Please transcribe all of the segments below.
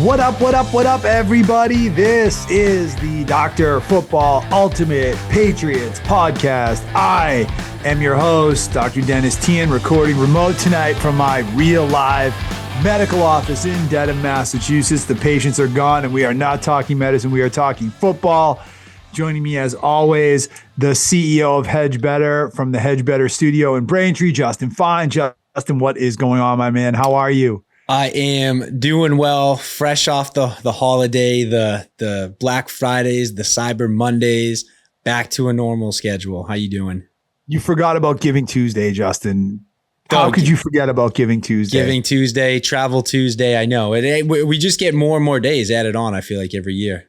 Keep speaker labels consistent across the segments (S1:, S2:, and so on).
S1: What up, everybody? This is the Dr. Football Ultimate Patriots podcast. I am your host, Dr. Dennis Tian, recording remote tonight from my real live medical office in Dedham, Massachusetts. The patients are gone and we are not talking medicine. We are talking football. Joining me as always, the CEO of Hedge Better from the Hedge Better studio in Braintree, Justin Fine. Justin, what is going on, my man? How are you?
S2: I am doing well, fresh off the holiday, the Black Fridays, the Cyber Mondays, back to a normal schedule. How you doing?
S1: You forgot about Giving Tuesday, Justin. How could you forget about Giving Tuesday?
S2: Giving Tuesday, Travel Tuesday. I know we just get more and more days added on. I feel like every year.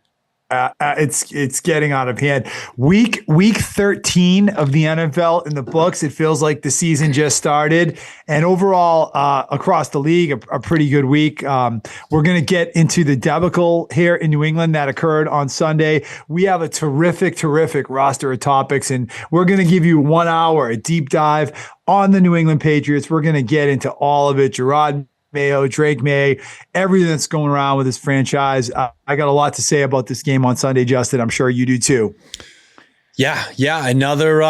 S1: It's getting out of hand. Week 13 of the NFL in the books. It feels like the season just started, and overall across the league, a pretty good week. We're going to get into the debacle here in New England that occurred on Sunday. We have a terrific roster of topics, and we're going to give you 1 hour, a deep dive on the New England Patriots. We're going to get into all of it. Gerard Mayo, Drake May, everything that's going around with this franchise. I got a lot to say about this game on Sunday, Justin. I'm sure you do too.
S2: Yeah. Another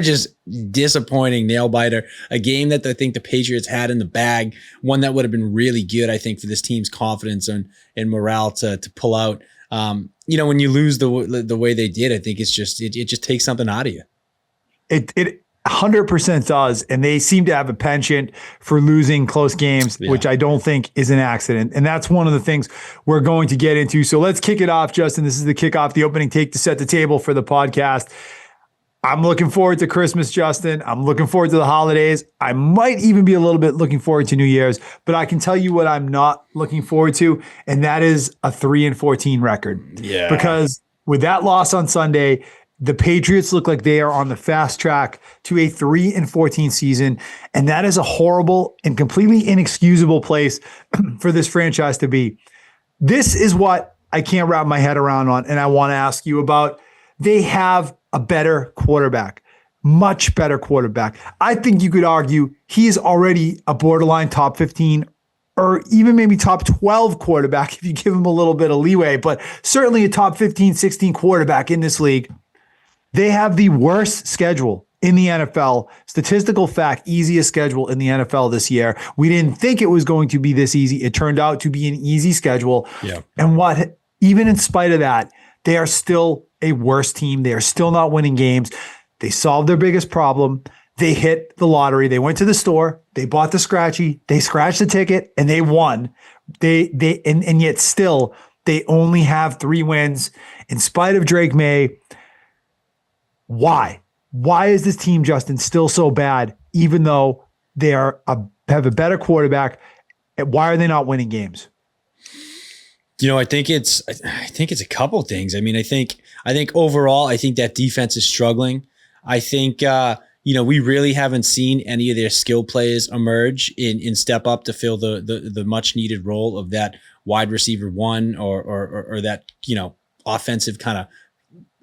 S2: just disappointing nail biter. A game that I think the Patriots had in the bag. One that would have been really good, I think, for this team's confidence and morale to pull out. When you lose the way they did, I think it just takes something out of you.
S1: It 100% does, and they seem to have a penchant for losing close games, which I don't think is an accident. And that's one of the things we're going to get into. So let's kick it off, Justin. This is the kickoff, the opening take to set the table for the podcast. I'm looking forward to Christmas, Justin. I'm looking forward to the holidays. I might even be a little bit looking forward to New Year's, but I can tell you what I'm not looking forward to, and that is a 3-14 record.
S2: Yeah.
S1: Because with that loss on Sunday, the Patriots look like they are on the fast track to a 3-14 season, and that is a horrible and completely inexcusable place for this franchise to be. This is what I can't wrap my head around on, and I want to ask you about. They have a better quarterback, much better quarterback. I think you could argue he is already a borderline top 15 or even maybe top 12 quarterback if you give him a little bit of leeway, but certainly a top 15, 16 quarterback in this league. They have the worst schedule in the NFL. Statistical fact, easiest schedule in the NFL this year. We didn't think it was going to be this easy. It turned out to be an easy schedule.
S2: Yeah.
S1: And even in spite of that, they are still a worse team. They are still not winning games. They solved their biggest problem. They hit the lottery. They went to the store. They bought the scratchy. They scratched the ticket and they won. And yet still they only have 3 wins in spite of Drake May. Why? Why is this team, Justin, still so bad, even though they have a better quarterback? Why are they not winning games?
S2: I think it's a couple things. I mean, I think overall, I think that defense is struggling. I think we really haven't seen any of their skill players emerge in step up to fill the much needed role of that wide receiver one or that offensive kind of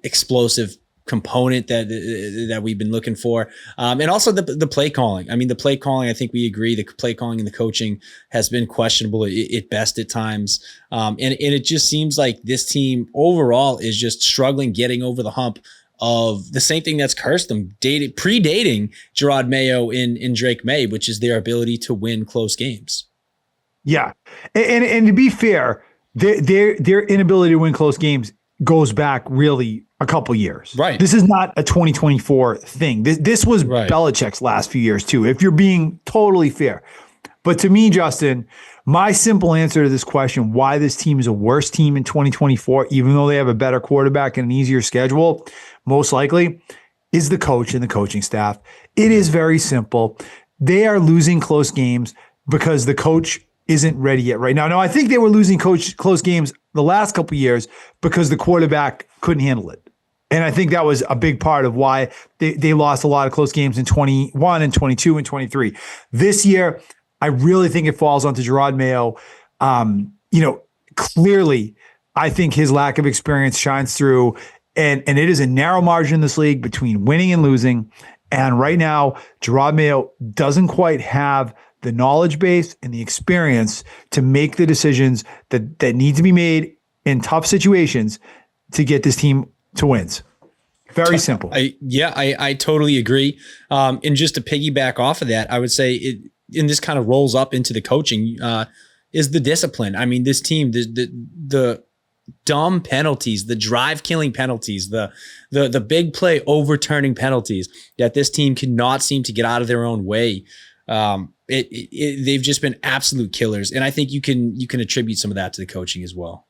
S2: explosive component that we've been looking for. And also the play calling. I mean, the play calling, I think we agree, the play calling and the coaching has been questionable at best at times. And it just seems like this team overall is just struggling getting over the hump of the same thing that's cursed them, predating Gerard Mayo in Drake May, which is their ability to win close games. Yeah.
S1: And to be fair, their inability to win close games goes back really a couple years.
S2: Right.
S1: This is not a 2024 thing. This was right. Belichick's last few years too, if you're being totally fair. But to me, Justin, my simple answer to this question, why this team is a worse team in 2024, even though they have a better quarterback and an easier schedule, most likely, is the coach and the coaching staff. It is very simple. They are losing close games because the coach isn't ready yet right now. Now, I think they were losing close games the last couple of years because the quarterback couldn't handle it. And I think that was a big part of why they lost a lot of close games in 21 and 22 and 23. This year, I really think it falls onto Gerard Mayo. Clearly, I think his lack of experience shines through, and it is a narrow margin in this league between winning and losing. And right now, Gerard Mayo doesn't quite have the knowledge base and the experience to make the decisions that need to be made in tough situations to get this team to wins. Very simple.
S2: I totally agree. And just to piggyback off of that, I would say and this kind of rolls up into the coaching, is the discipline. I mean, this team, the dumb penalties, the drive killing penalties, the big play overturning penalties that this team cannot seem to get out of their own way. They've just been absolute killers. And I think you can attribute some of that to the coaching as well.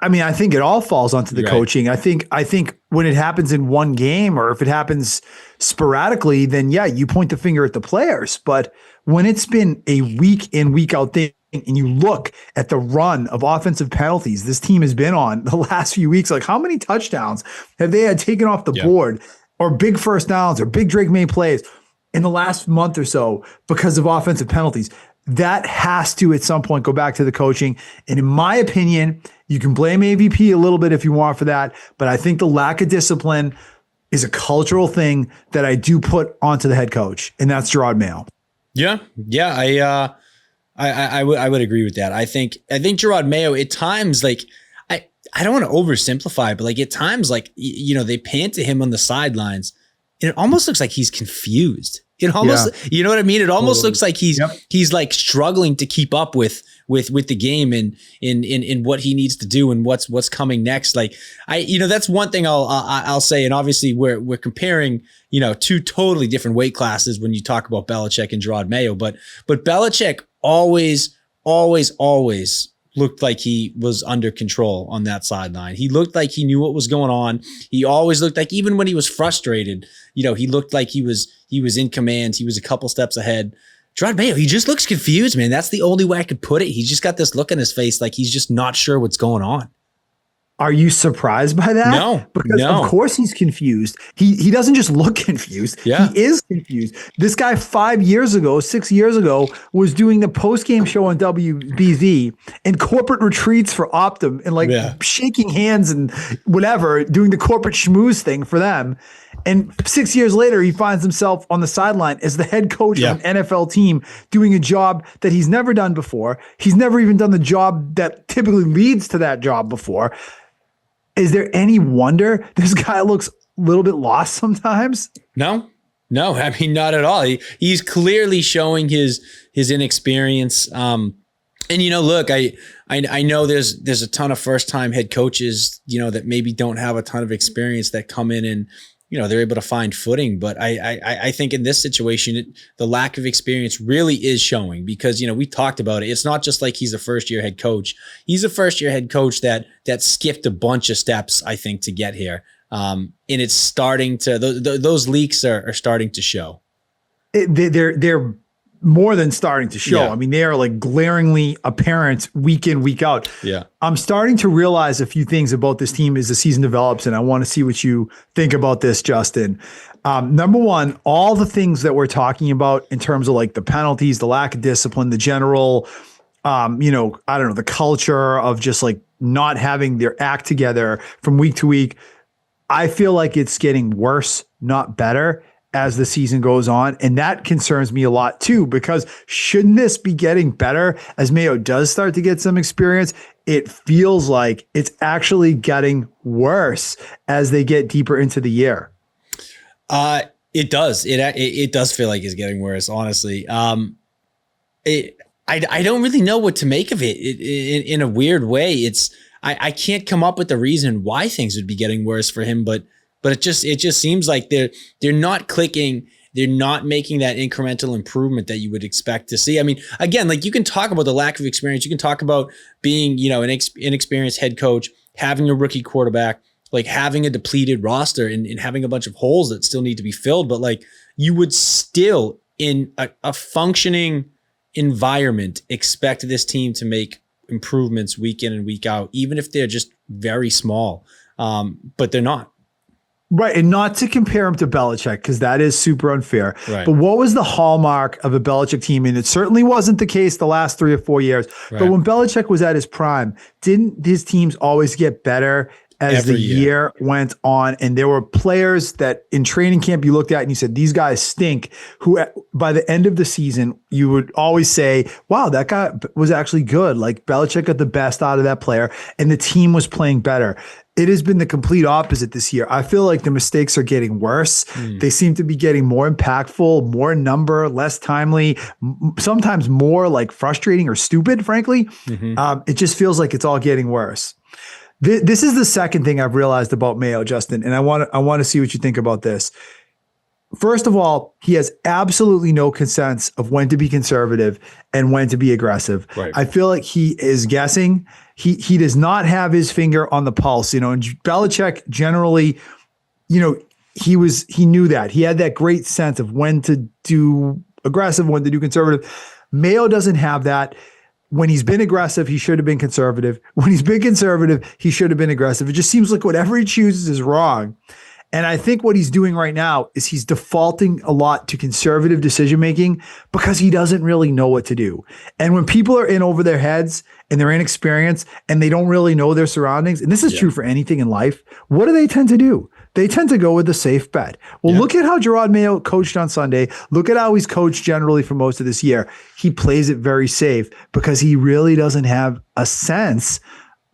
S1: I mean, I think it all falls onto the coaching. I think when it happens in one game or if it happens sporadically, then yeah, you point the finger at the players. But when it's been a week in, week out thing, and you look at the run of offensive penalties this team has been on the last few weeks, like how many touchdowns have they had taken off the board or big first downs or big Drake May plays in the last month or so because of offensive penalties? That has to at some point go back to the coaching. And in my opinion, you can blame AVP a little bit if you want for that, but I think the lack of discipline is a cultural thing that I do put onto the head coach, and that's Gerard Mayo.
S2: Yeah. I would agree with that. I think Gerard Mayo at times, like, I don't want to oversimplify, but like at times, like, they pan to him on the sidelines and it almost looks like he's confused. It almost, you know what I mean? It almost looks like he's like struggling to keep up with the game and in what he needs to do and what's coming next. Like that's one thing I'll say. And obviously we're comparing, two totally different weight classes when you talk about Belichick and Gerard Mayo, but Belichick always looked like he was under control on that sideline. He looked like he knew what was going on. He always looked like, even when he was frustrated, he looked like he was in command. He was a couple steps ahead. Gerard Mayo, he just looks confused, man. That's the only way I could put it. He's just got this look on his face like he's just not sure what's going on.
S1: Are you surprised by that?
S2: No,
S1: because of course he's confused. He doesn't just look confused.
S2: Yeah.
S1: He is confused. This guy 6 years ago was doing the post-game show on WBZ and corporate retreats for Optum and shaking hands and whatever, doing the corporate schmooze thing for them. And 6 years later, he finds himself on the sideline as the head coach of an NFL team doing a job that he's never done before. He's never even done the job that typically leads to that job before. Is there any wonder this guy looks a little bit lost sometimes?
S2: No, I mean, not at all. He's clearly showing his inexperience. And look, I know there's a ton of first time head coaches, that maybe don't have a ton of experience that come in and, they're able to find footing. But I think in this situation, the lack of experience really is showing because, we talked about it. It's not just like he's a first year head coach. He's a first year head coach that skipped a bunch of steps, I think, to get here. And it's starting to, those leaks are starting to show.
S1: They're more than starting to show.
S2: Yeah.
S1: I mean, they are like glaringly apparent week in, week out.
S2: Yeah.
S1: I'm starting to realize a few things about this team as the season develops, and I want to see what you think about this, Justin. Number one, all the things that we're talking about in terms of like the penalties, the lack of discipline, the general, the culture of just like not having their act together from week to week. I feel like it's getting worse, not better, as the season goes on. And that concerns me a lot too, because shouldn't this be getting better as Mayo does start to get some experience? It feels like it's actually getting worse as they get deeper into the year.
S2: It does. It does feel like it's getting worse, honestly. I don't really know what to make of it in a weird way. I can't come up with the reason why things would be getting worse for him, but it just seems like they're not clicking. They're not making that incremental improvement that you would expect to see. I mean, again, like you can talk about the lack of experience. You can talk about being, an inexperienced head coach, having a rookie quarterback, like having a depleted roster and having a bunch of holes that still need to be filled. But like you would still in a functioning environment expect this team to make improvements week in and week out, even if they're just very small. But they're not.
S1: Right. And not to compare him to Belichick, because that is super unfair.
S2: Right.
S1: But what was the hallmark of a Belichick team? And it certainly wasn't the case the last 3 or 4 years. Right. But when Belichick was at his prime, didn't his teams always get better as the year went on. And there were players that in training camp you looked at and you said, these guys stink, who by the end of the season, you would always say, wow, that guy was actually good. Like Belichick got the best out of that player and the team was playing better. It has been the complete opposite this year. I feel like the mistakes are getting worse. They seem to be getting more impactful, more number, less timely, sometimes more like frustrating or stupid, frankly. It just feels like it's all getting worse. This is the second thing I've realized about Mayo, Justin, and I want to see what you think about this. First of all, he has absolutely no sense of when to be conservative and when to be aggressive. Right. I feel like he is guessing. He does not have his finger on the pulse, and Belichick generally, he knew that. He had that great sense of when to do aggressive, when to do conservative. Mayo doesn't have that. When he's been aggressive, he should have been conservative. When he's been conservative, he should have been aggressive. It just seems like whatever he chooses is wrong. And I think what he's doing right now is he's defaulting a lot to conservative decision-making because he doesn't really know what to do. And when people are in over their heads and they're inexperienced and they don't really know their surroundings, and this is true for anything in life, what do they tend to do? They tend to go with the safe bet. Well, look at how Gerard Mayo coached on Sunday. Look at how he's coached generally for most of this year. He plays it very safe because he really doesn't have a sense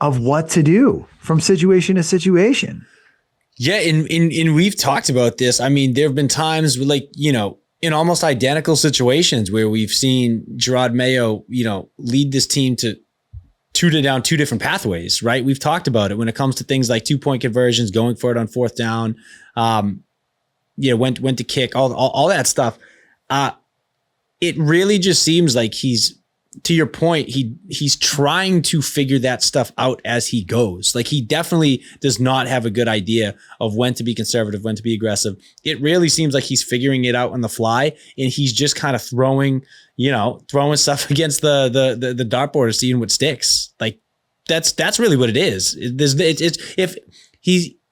S1: of what to do from situation to situation.
S2: Yeah, and we've talked about this. I mean, there have been times in almost identical situations where we've seen Gerard Mayo, lead this team to down two different pathways, right? We've talked about it when it comes to things like 2-point conversions, going for it on fourth down, when to kick, all that stuff. It really just seems like he's, to your point, he's trying to figure that stuff out as he goes. Like he definitely does not have a good idea of when to be conservative, when to be aggressive. It really seems like he's figuring it out on the fly, and he's just kind of throwing stuff against the dartboard, seeing what sticks. Like that's really what it is. If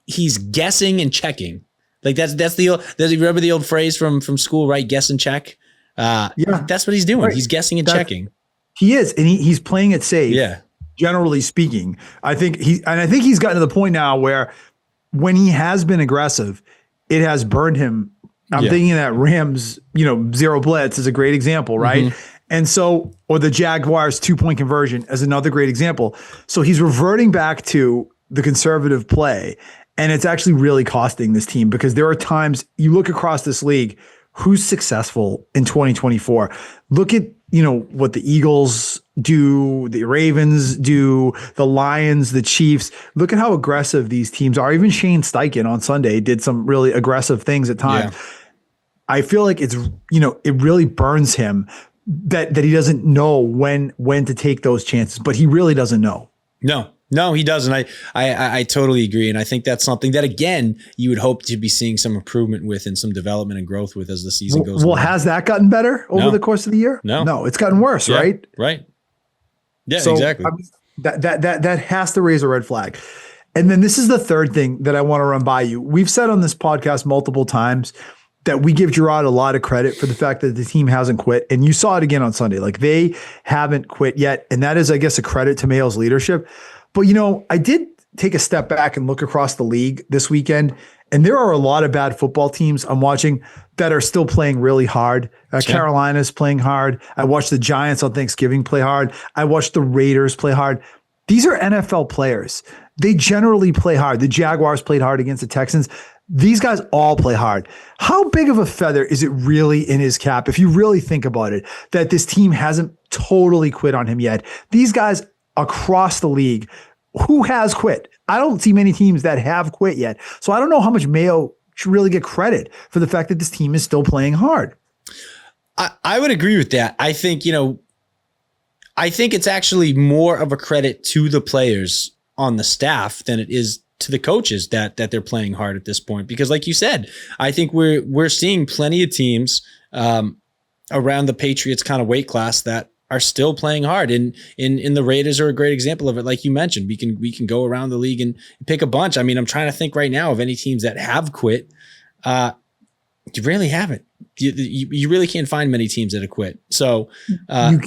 S2: he's guessing and checking. Like that's you remember the old phrase from school, right? Guess and check. That's what he's doing. Right. He's guessing and checking.
S1: He is, and he's playing it safe.
S2: Yeah.
S1: Generally speaking, I think he's gotten to the point now where when he has been aggressive, it has burned him. I'm thinking that Rams, zero blitz is a great example, right? And so, or the Jaguars 2-point conversion as another great example. So he's reverting back to the conservative play, and it's actually really costing this team because there are times you look across this league, who's successful in 2024. Look at, what the Eagles do, the Ravens do, the Lions, the Chiefs. Look at how aggressive these teams are. Even Shane Steichen on Sunday did some really aggressive things at times. Yeah. I feel like it's, it really burns him that he doesn't know when to take those chances, but he really doesn't know.
S2: No, he doesn't. I totally agree. And I think that's something that, again, you would hope to be seeing some improvement with and some development and growth with as the season goes on.
S1: Well, has that gotten better over the course of the year? No, it's gotten worse, right?
S2: Right. Yeah, so, exactly.
S1: I mean, that has to raise a red flag. And then this is the third thing that I want to run by you. We've said on this podcast multiple times that we give Gerard a lot of credit for the fact that the team hasn't quit. And you saw it again on Sunday. Like they haven't quit yet. And that is, I guess, a credit to Mayo's leadership. But, I did take a step back and look across the league this weekend, and there are a lot of bad football teams I'm watching that are still playing really hard. Carolina's playing hard. I watched the Giants on Thanksgiving play hard. I watched the Raiders play hard. These are NFL players. They generally play hard. The Jaguars played hard against the Texans. These guys all play hard. How big of a feather is it really in his cap, if you really think about it, that this team hasn't totally quit on him yet? These guys across the league, who has quit? I don't see many teams that have quit yet. So I don't know how much Mayo should really get credit for the fact that this team is still playing hard.
S2: I would agree with that. I think, I think it's actually more of a credit to the players on the staff than it is to the coaches that they're playing hard at this point. Because like you said, I think we're seeing plenty of teams around the Patriots kind of weight class that are still playing hard. And the Raiders are a great example of it. Like you mentioned, we can go around the league and pick a bunch. I mean, I'm trying to think right now of any teams that have quit. You really haven't. you really can't find many teams that have quit. So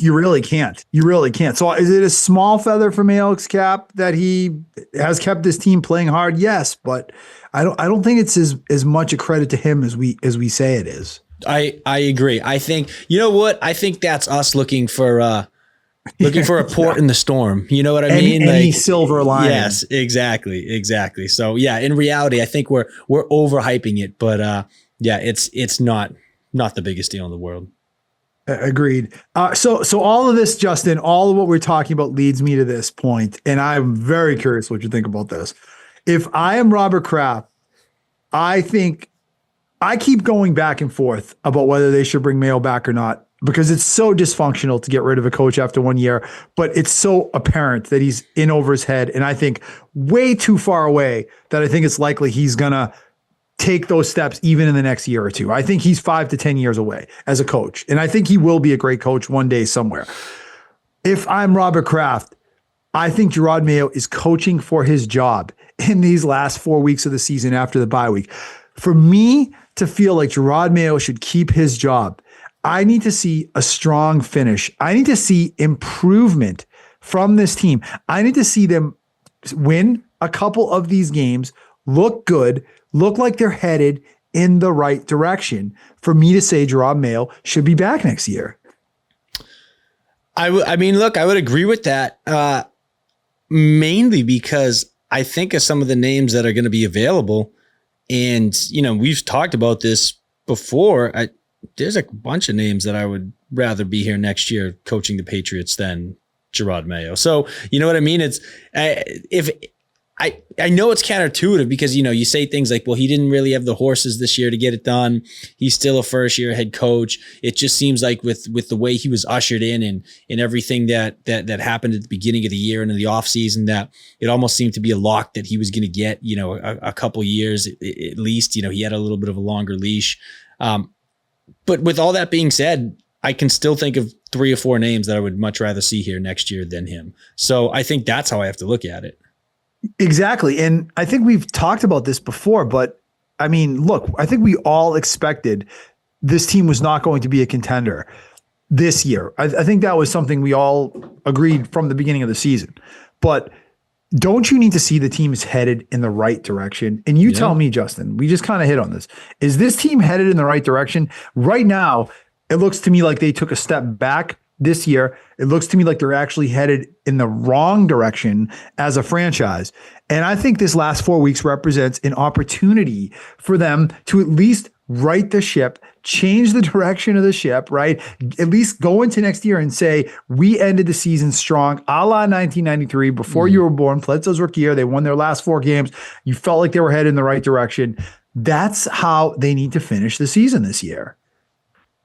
S1: you really can't. You really can't. So is it a small feather for Mayock's cap that he has kept this team playing hard? Yes, but I don't think it's as much a credit to him as we say it is.
S2: I agree. I think, you know what? I think that's us looking for a port in the storm. You know what I mean?
S1: Any silver lining.
S2: Yes, exactly. So yeah, in reality, I think we're overhyping it, but it's not the biggest deal in the world.
S1: Agreed. So all of this, Justin, all of what we're talking about leads me to this point, and I'm very curious what you think about this. If I am Robert Kraft, I think I keep going back and forth about whether they should bring Mayo back or not, because it's so dysfunctional to get rid of a coach after 1 year, but it's so apparent that he's in over his head, and I think way too far away that I think it's likely he's going to take those steps even in the next year or two. I think he's 5 to 10 years away as a coach, and I think he will be a great coach one day somewhere. If I'm Robert Kraft, I think Gerard Mayo is coaching for his job in these last 4 weeks of the season after the bye week. For me to feel like Gerard Mayo should keep his job, I need to see a strong finish. I need to see improvement from this team. I need to see them win a couple of these games, look good, look like they're headed in the right direction for me to say Gerard Mayo should be back next year.
S2: I mean, look, I would agree with that, mainly because I think of some of the names that are going to be available. And, we've talked about this before. There's a bunch of names that I would rather be here next year coaching the Patriots than Gerard Mayo. So, you know what I mean? It's I know it's counterintuitive because, you say things like, well, he didn't really have the horses this year to get it done. He's still a first year head coach. It just seems like with the way he was ushered in and everything that happened at the beginning of the year and in the offseason, that it almost seemed to be a lock that he was going to get, a couple years at least. He had a little bit of a longer leash. But with all that being said, I can still think of 3 or 4 names that I would much rather see here next year than him. So I think that's how I have to look at it.
S1: Exactly. And I think we've talked about this before, but I mean, look, I think we all expected this team was not going to be a contender this year. I think that was something we all agreed from the beginning of the season. But don't you need to see the team is headed in the right direction? And you tell me, Justin, we just kind of hit on this. Is this team headed in the right direction? Right now, it looks to me like they took a step back this year. It looks to me like they're actually headed in the wrong direction as a franchise. And I think this last 4 weeks represents an opportunity for them to at least right the ship, change the direction of the ship, right? At least go into next year and say, we ended the season strong, a la 1993, before you were born. Bledsoe's rookie year, they won their last 4 games. You felt like they were headed in the right direction. That's how they need to finish the season this year.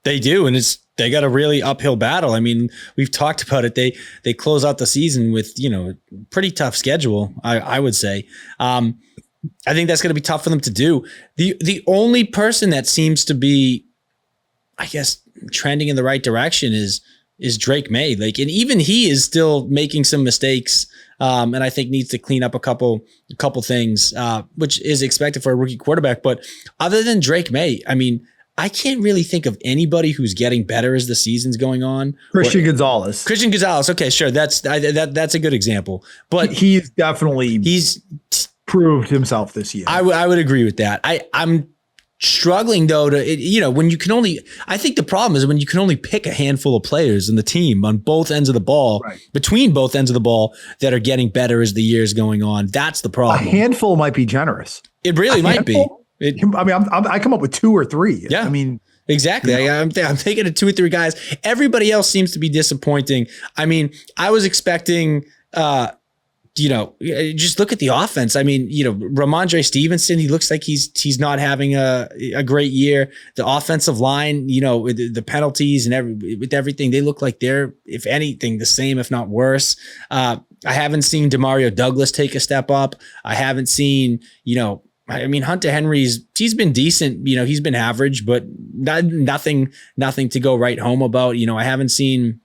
S2: They do, and they got a really uphill battle. I mean, we've talked about it. They close out the season with a pretty tough schedule, I would say. I think that's going to be tough for them to do. The only person that seems to be, I guess, trending in the right direction is Drake May. Like, and even he is still making some mistakes, and I think needs to clean up a couple things, which is expected for a rookie quarterback. But other than Drake May, I mean, I can't really think of anybody who's getting better as the season's going on.
S1: Christian Gonzalez.
S2: Okay, sure. That's a good example. But
S1: he's proved himself this year.
S2: I would agree with that. I'm struggling though when you can only, I think the problem is when you can only pick a handful of players in the team on both ends of the ball, right, between both ends of the ball, that are getting better as the year's going on. That's the problem.
S1: A handful might be generous.
S2: It really might be.
S1: I come up with 2 or 3.
S2: Yeah.
S1: I mean,
S2: exactly. I'm thinking of 2 or 3 guys. Everybody else seems to be disappointing. I mean, I was expecting, just look at the offense. I mean, Ramondre Stevenson, he looks like he's not having a great year. The offensive line, with the penalties and with everything, they look like they're, if anything, the same, if not worse. I haven't seen Demario Douglas take a step up. I haven't seen, Hunter Henry's, he's been decent. He's been average, but nothing to go right home about. I haven't seen,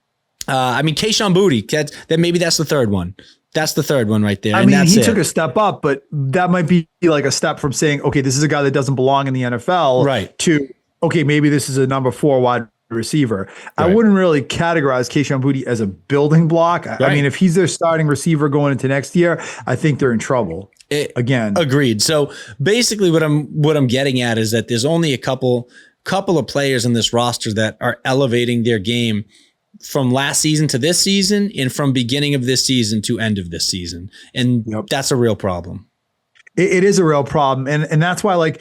S2: Kayshon Boutte, that maybe that's the third one. That's the third one right there.
S1: I mean, he took a step up, but that might be like a step from saying, okay, this is a guy that doesn't belong in the NFL,
S2: right,
S1: to okay, maybe this is a number 4 wide receiver. I
S2: Right.
S1: wouldn't really categorize Kayshon Boutte as a building block. I
S2: Right.
S1: mean, if he's their starting receiver going into next year, I think they're in trouble. Again,
S2: Agreed. So basically what I'm getting at is that there's only a couple of players in this roster that are elevating their game from last season to this season and from beginning of this season to end of this season. And that's a real problem.
S1: It is a real problem. And that's why, like,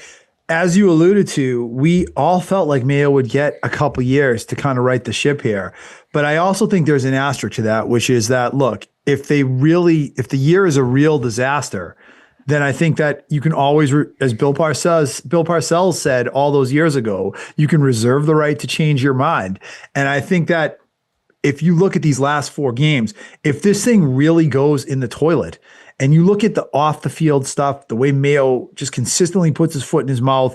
S1: as you alluded to, we all felt like Mayo would get a couple years to kind of right the ship here. But I also think there's an asterisk to that, which is that, look, if the year is a real disaster, then I think that you can always, as Bill Parcells said all those years ago, you can reserve the right to change your mind. And I think that if you look at these last 4 games, if this thing really goes in the toilet, and you look at the off the field stuff, the way Mayo just consistently puts his foot in his mouth,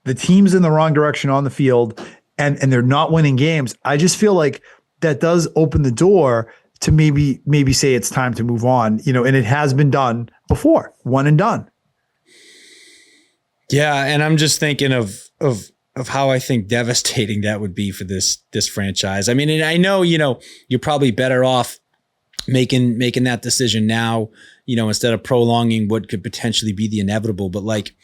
S1: the team's in the wrong direction on the field, and they're not winning games, I just feel like that does open the door to maybe say it's time to move on, and it has been done before, one and done.
S2: Yeah, and I'm just thinking of how I think devastating that would be for this franchise. I mean, and I know, you're probably better off making that decision now, instead of prolonging what could potentially be the inevitable. But like,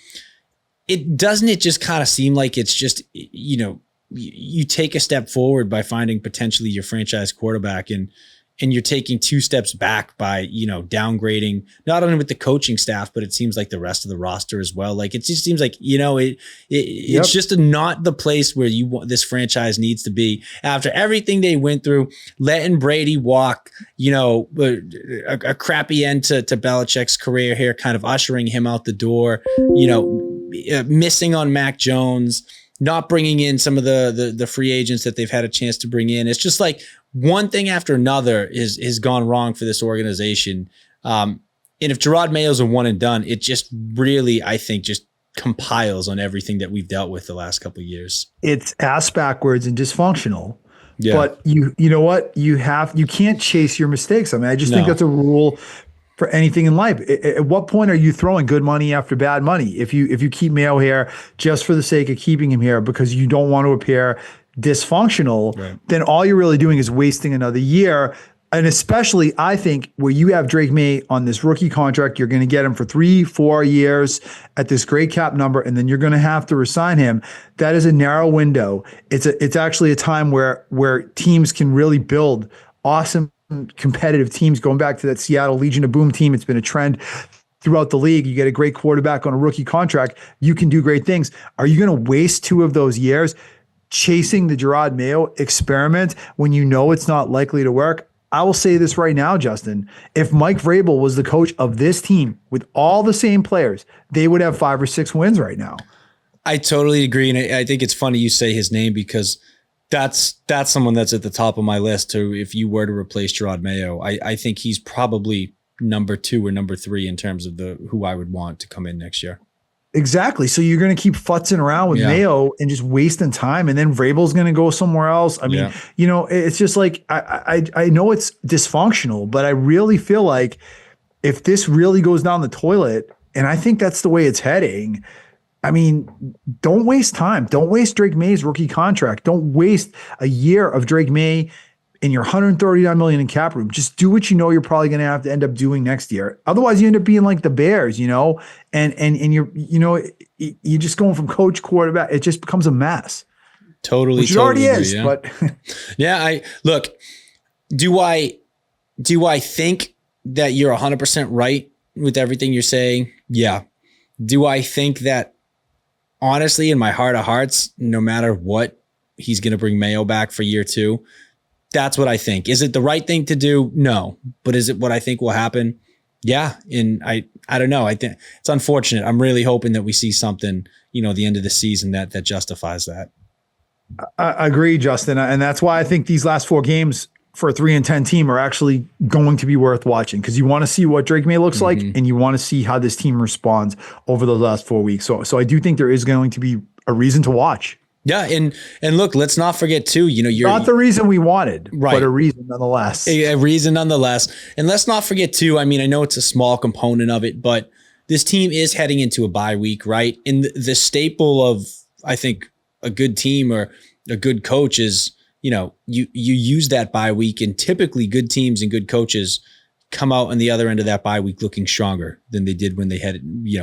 S2: it just kind of seem like it's just, you take a step forward by finding potentially your franchise quarterback, and you're taking 2 steps back by, downgrading not only with the coaching staff, but it seems like the rest of the roster as well. Like, it just seems like, it's just not the place where this franchise needs to be after everything they went through, letting Brady walk, a crappy end to Belichick's career here, kind of ushering him out the door, missing on Mac Jones, not bringing in some of the free agents that they've had a chance to bring in. It's just like one thing after another has gone wrong for this organization. And if Gerard Mayo's a one and done, it just really, I think, just compiles on everything that we've dealt with the last couple of years. It's
S1: ass backwards and dysfunctional.
S2: Yeah.
S1: But you know what? You can't chase your mistakes. I mean, I just think that's a rule for anything in life. At what point are you throwing good money after bad money? If you keep Mayo here just for the sake of keeping him here because you don't want to appear dysfunctional, then all you're really doing is wasting another year. And especially, I think, where you have Drake May on this rookie contract, you're going to get him for 3-4 years at this great cap number, and then you're going to have to resign him. That is a narrow window. It's actually a time where teams can really build awesome competitive teams. Going back to that Seattle Legion of Boom team, it's been a trend throughout the league. You get a great quarterback on a rookie contract, you can do great things. Are you going to waste 2 of those years chasing the Gerard Mayo experiment when you know it's not likely to work? I will say this right now, Justin. If Mike Vrabel was the coach of this team with all the same players, they would have 5 or 6 wins right now.
S2: I totally agree. And I think it's funny you say his name because that's someone that's at the top of my list too. If you were to replace Gerard Mayo, I think he's probably number 2 or number 3 in terms of who I would want to come in next year.
S1: Exactly. So you're going to keep futzing around with Mayo and just wasting time, and then Vrabel's going to go somewhere else. I mean, it's just like I know it's dysfunctional, but I really feel like if this really goes down the toilet, and I think that's the way it's heading, I mean, don't waste time. Don't waste Drake May's rookie contract. Don't waste a year of Drake May in your $139 million in cap room. Just do what you know you're probably going to have to end up doing next year. Otherwise, you end up being like the Bears, and you're just going from coach quarterback. It just becomes a mess.
S2: Totally,
S1: which it already is. Yeah. But
S2: yeah, do I think that you're 100% right with everything you're saying? Yeah. Do I think that honestly, in my heart of hearts, no matter what, he's going to bring Mayo back for year 2? That's what I think. Is it the right thing to do? No. But is it what I think will happen? Yeah. And I don't know. I think it's unfortunate. I'm really hoping that we see something, at the end of the season that justifies that.
S1: I agree, Justin. And that's why I think these last 4 games for a 3-10 team are actually going to be worth watching, because you want to see what Drake May looks like, and you want to see how this team responds over the last 4 weeks. So I do think there is going to be a reason to watch.
S2: Yeah, and look, let's not forget too, you're
S1: not the reason we wanted, but a reason nonetheless.
S2: A reason nonetheless. And let's not forget too, I know it's a small component of it, but this team is heading into a bye week, right? And the staple of, I think, a good team or a good coach is, you use that bye week, and typically good teams and good coaches come out on the other end of that bye week looking stronger than they did when they had,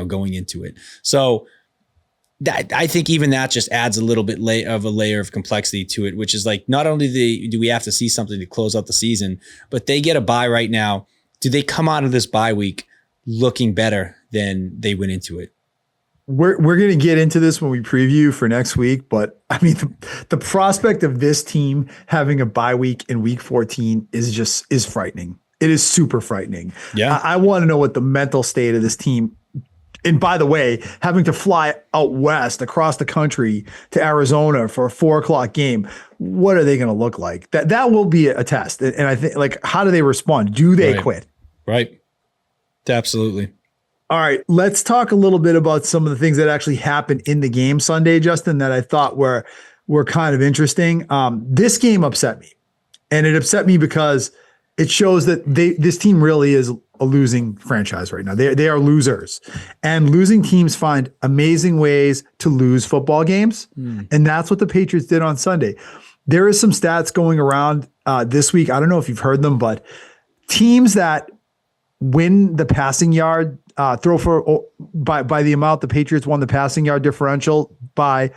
S2: going into it. So that, I think even that just adds a little bit of a layer of complexity to it, which is like, not only do we have to see something to close out the season, but they get a bye right now. Do they come out of this bye week looking better than they went into it?
S1: We're going to get into this when we preview for next week, but I mean, the prospect of this team having a bye week in week 14 is frightening. It is super frightening.
S2: Yeah.
S1: I want to know what the mental state of this team. And by the way, having to fly out west across the country to Arizona for a 4:00 game, what are they going to look like? That will be a test. And I think, like, how do they respond? Do they quit?
S2: Right. Absolutely.
S1: All right. Let's talk a little bit about some of the things that actually happened in the game Sunday, Justin, that I thought were kind of interesting. This game upset me, and it upset me because it shows that this team really is a losing franchise right now. They are losers, and losing teams find amazing ways to lose football games. And that's what the Patriots did on Sunday. There is some stats going around this week. I don't know if you've heard them, but teams that win the passing yard throw for by the amount the Patriots won the passing yard differential by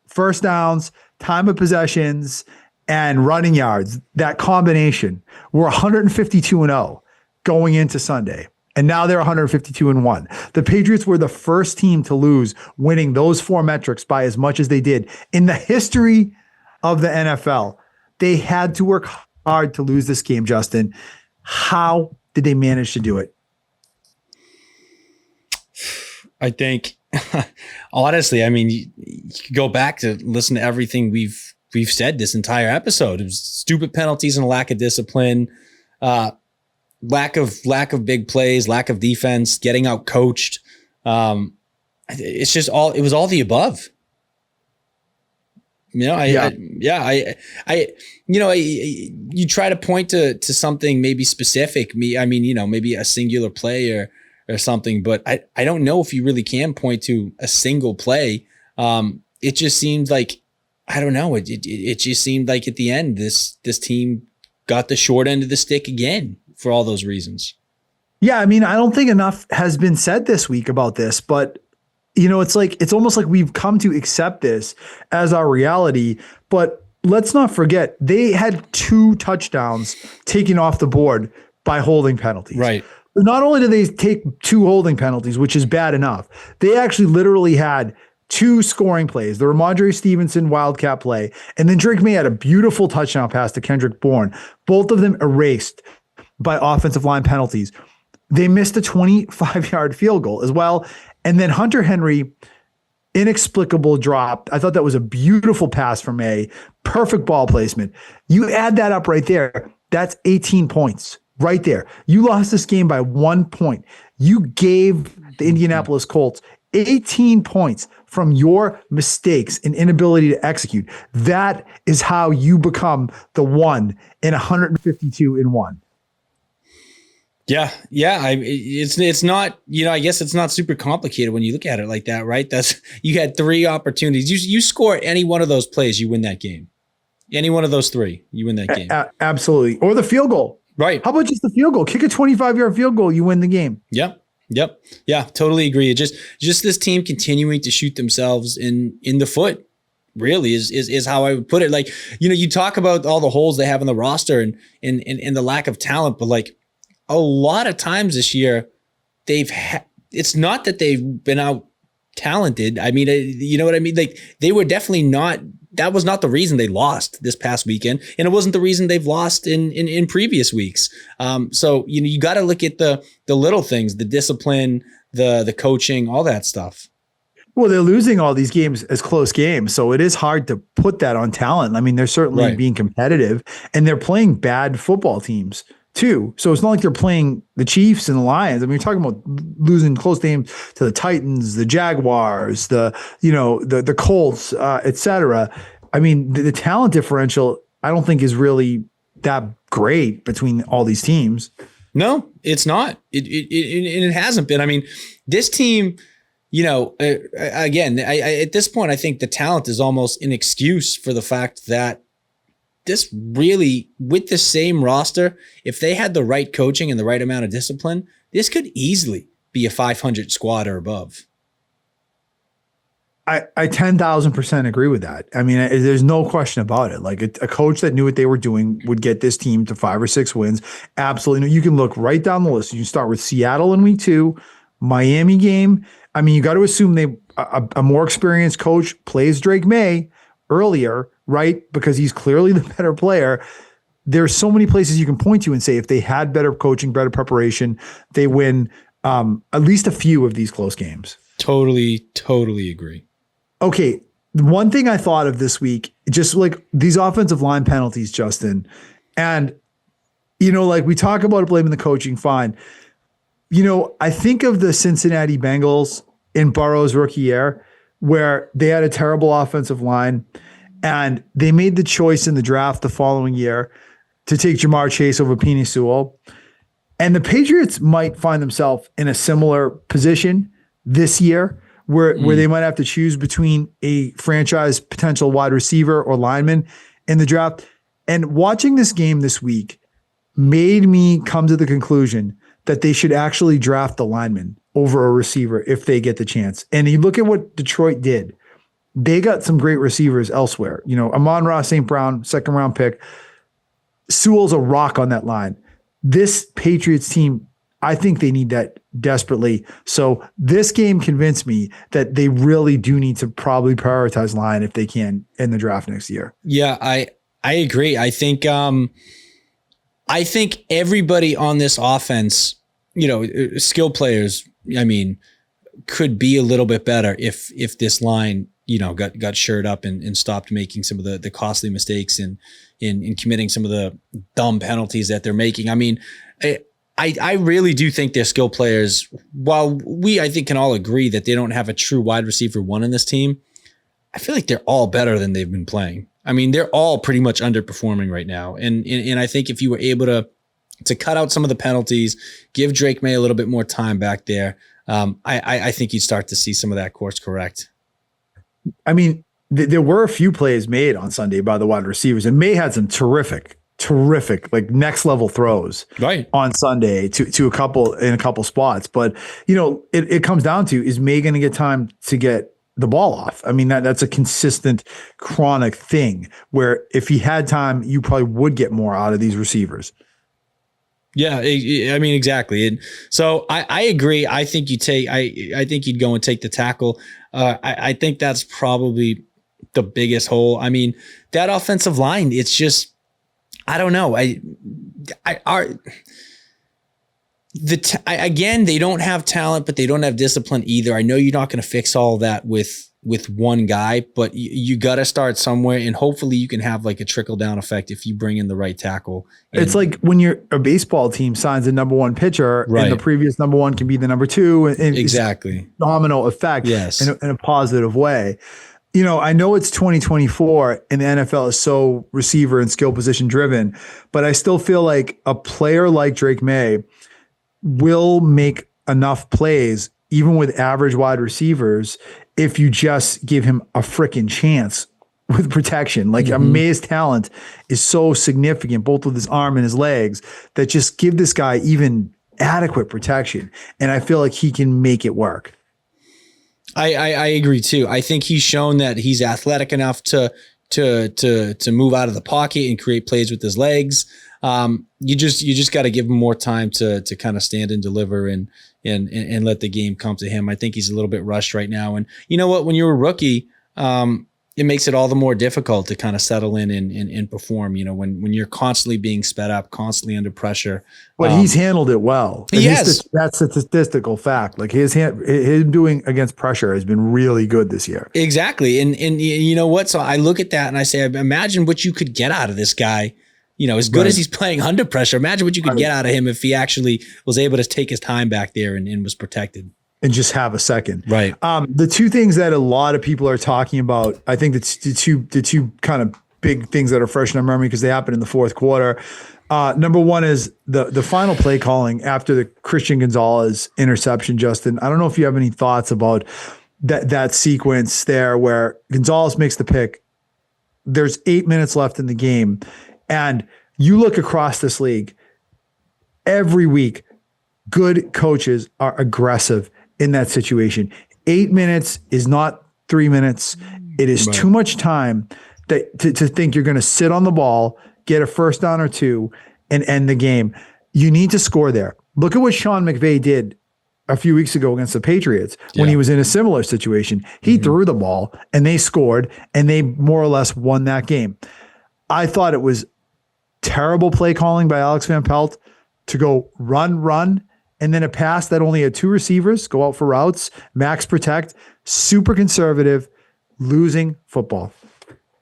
S1: first downs, time of possessions, and running yards, that combination, were 152-0 going into Sunday. And now they're 152-1. The Patriots were the first team to lose, winning those four metrics by as much as they did in the history of the NFL. They had to work hard to lose this game, Justin. How did they manage to do it?
S2: I think, honestly, I mean, you could go back to listen to everything we've said this entire episode. It was stupid penalties and a lack of discipline, lack of big plays, lack of defense, getting out coached. It's just it was all the above. You try to point to something maybe specific. Maybe a singular play or something, but I don't know if you really can point to a single play. It just seemed like, I don't know. It just seemed like at the end, this team got the short end of the stick again for all those reasons.
S1: Yeah, I mean, I don't think enough has been said this week about this, but it's almost like we've come to accept this as our reality. But let's not forget, they had 2 touchdowns taken off the board by holding penalties.
S2: Right.
S1: Not only did they take 2 holding penalties, which is bad enough, they actually literally had 2 scoring plays. The Ramondre Stevenson Wildcat play, and then Drake May had a beautiful touchdown pass to Kendrick Bourne. Both of them erased by offensive line penalties. They missed a 25-yard field goal as well. And then Hunter Henry, inexplicable drop. I thought that was a beautiful pass from May. Perfect ball placement. You add that up right there, that's 18 points right there. You lost this game by 1 point. You gave the Indianapolis Colts 18 points from your mistakes and inability to execute. That is how you become the one in 152-1.
S2: Yeah. It's not, I guess it's not super complicated when you look at it like that, right? You had 3 opportunities. You score any one of those plays, you win that game. Any one of those 3, you win that game.
S1: Absolutely. Or the field goal.
S2: Right.
S1: How about just the field goal? Kick a 25-yard field goal, you win the game.
S2: Yep. Yeah, totally agree. It just this team continuing to shoot themselves in the foot really is how I would put it. Like, you talk about all the holes they have in the roster and the lack of talent, but like a lot of times this year, it's not that they've been out talented. I mean, you know what I mean? Like, they were definitely not. That was not the reason they lost this past weekend, and it wasn't the reason they've lost in previous weeks. So you got to look at the little things, the discipline, the coaching, all that stuff.
S1: Well, they're losing all these games as close games, so it is hard to put that on talent. I mean, they're certainly being competitive, and they're playing bad football teams too. So it's not like they're playing the Chiefs and the Lions. I mean, you're talking about losing close games to the Titans, the Jaguars, the Colts, et cetera. I mean, the talent differential, I don't think is really that great between all these teams.
S2: No, it's not. It hasn't been. I mean, this team, again, at this point, I think the talent is almost an excuse for the fact that this really, with the same roster, if they had the right coaching and the right amount of discipline, this could easily be a 500 squad or above.
S1: I 10,000% agree with that. I mean, there's no question about it. Like a coach that knew what they were doing would get this team to 5 or 6 wins. Absolutely. You can look right down the list. You start with Seattle in week 2, Miami game. I mean, you got to assume a more experienced coach plays Drake May earlier, right? Because he's clearly the better player. There's so many places you can point to and say if they had better coaching, better preparation, they win at least a few of these close games.
S2: Totally agree.
S1: Okay, one thing I thought of this week, just like these offensive line penalties, Justin, and, like we talk about blaming the coaching, fine. I think of the Cincinnati Bengals in Burrow's rookie year where they had a terrible offensive line and they made the choice in the draft the following year to take Jamar Chase over Penei Sewell. And the Patriots might find themselves in a similar position this year where they might have to choose between a franchise potential wide receiver or lineman in the draft. And watching this game this week made me come to the conclusion that they should actually draft the lineman over a receiver if they get the chance. And you look at what Detroit did. They got some great receivers elsewhere. Amon-Ra St. Brown, 2nd round pick. Sewell's a rock on that line. This Patriots team, I think they need that desperately. So this game convinced me that they really do need to probably prioritize line if they can in the draft next year.
S2: Yeah, I agree. I think everybody on this offense, skill players, I mean, could be a little bit better if this line, got shored up and stopped making some of the costly mistakes and in committing some of the dumb penalties that they're making. I mean, I really do think they're skill players. While I think can all agree that they don't have a true wide receiver one in this team, I feel like they're all better than they've been playing. I mean, they're all pretty much underperforming right now. And I think if you were able to cut out some of the penalties, give Drake May a little bit more time back there, I think you'd start to see some of that course correct.
S1: I mean, there were a few plays made on Sunday by the wide receivers, and May had some terrific, like next level throws on Sunday to a couple spots. But, it comes down to, is May going to get time to get the ball off? I mean, that's a consistent chronic thing where if he had time, you probably would get more out of these receivers.
S2: Yeah, I mean, exactly. And so I agree. I think I think you'd go and take the tackle. I think that's probably the biggest hole. I mean, that offensive line, it's just, I don't know. Again, they don't have talent, but they don't have discipline either. I know you're not going to fix all that with one guy, but you got to start somewhere, and hopefully you can have like a trickle down effect if you bring in the right tackle.
S1: It's like when a baseball team signs a number 1 pitcher, and the previous number 1 can be the number 2, and
S2: exactly
S1: domino effect,
S2: yes,
S1: in a positive way. I know it's 2024 and the NFL is so receiver and skill position driven, but I still feel like a player like Drake May will make enough plays, even with average wide receivers, if you just give him a freaking chance with protection. Like May's talent is so significant, both with his arm and his legs, that just give this guy even adequate protection. And I feel like he can make it work.
S2: I agree too. I think he's shown that he's athletic enough to move out of the pocket and create plays with his legs. You just got to give him more time to kind of stand and deliver and let the game come to him. I think he's a little bit rushed right now. And you know what? When you're a rookie, it makes it all the more difficult to kind of settle in and perform, when you're constantly being sped up, constantly under pressure.
S1: But he's handled it well. And
S2: yes.
S1: That's a statistical fact. Like his doing against pressure has been really good this year.
S2: Exactly. And you know what? So I look at that and I say, imagine what you could get out of this guy. As good as he's playing under pressure, imagine what you could get out of him if he actually was able to take his time back there and was protected.
S1: And just have a second.
S2: Right.
S1: The two things that a lot of people are talking about, I think that's the two kind of big things that are fresh in our memory because they happened in the fourth quarter. Number one is the final play calling after the Christian Gonzalez interception. Justin, I don't know if you have any thoughts about that sequence there where Gonzalez makes the pick. There's 8 minutes left in the game, and you look across this league every week. Good coaches are aggressive in that situation. 8 minutes is not 3 minutes. It is too much time to think you're going to sit on the ball, get a first down or two, and end the game. You need to score there. Look at what Sean McVay did a few weeks ago against the Patriots when he was in a similar situation. He threw the ball and they scored and they more or less won that game. I thought it was terrible play calling by Alex Van Pelt to go run, and then a pass that only had two receivers go out for routes, max protect, super conservative, losing football.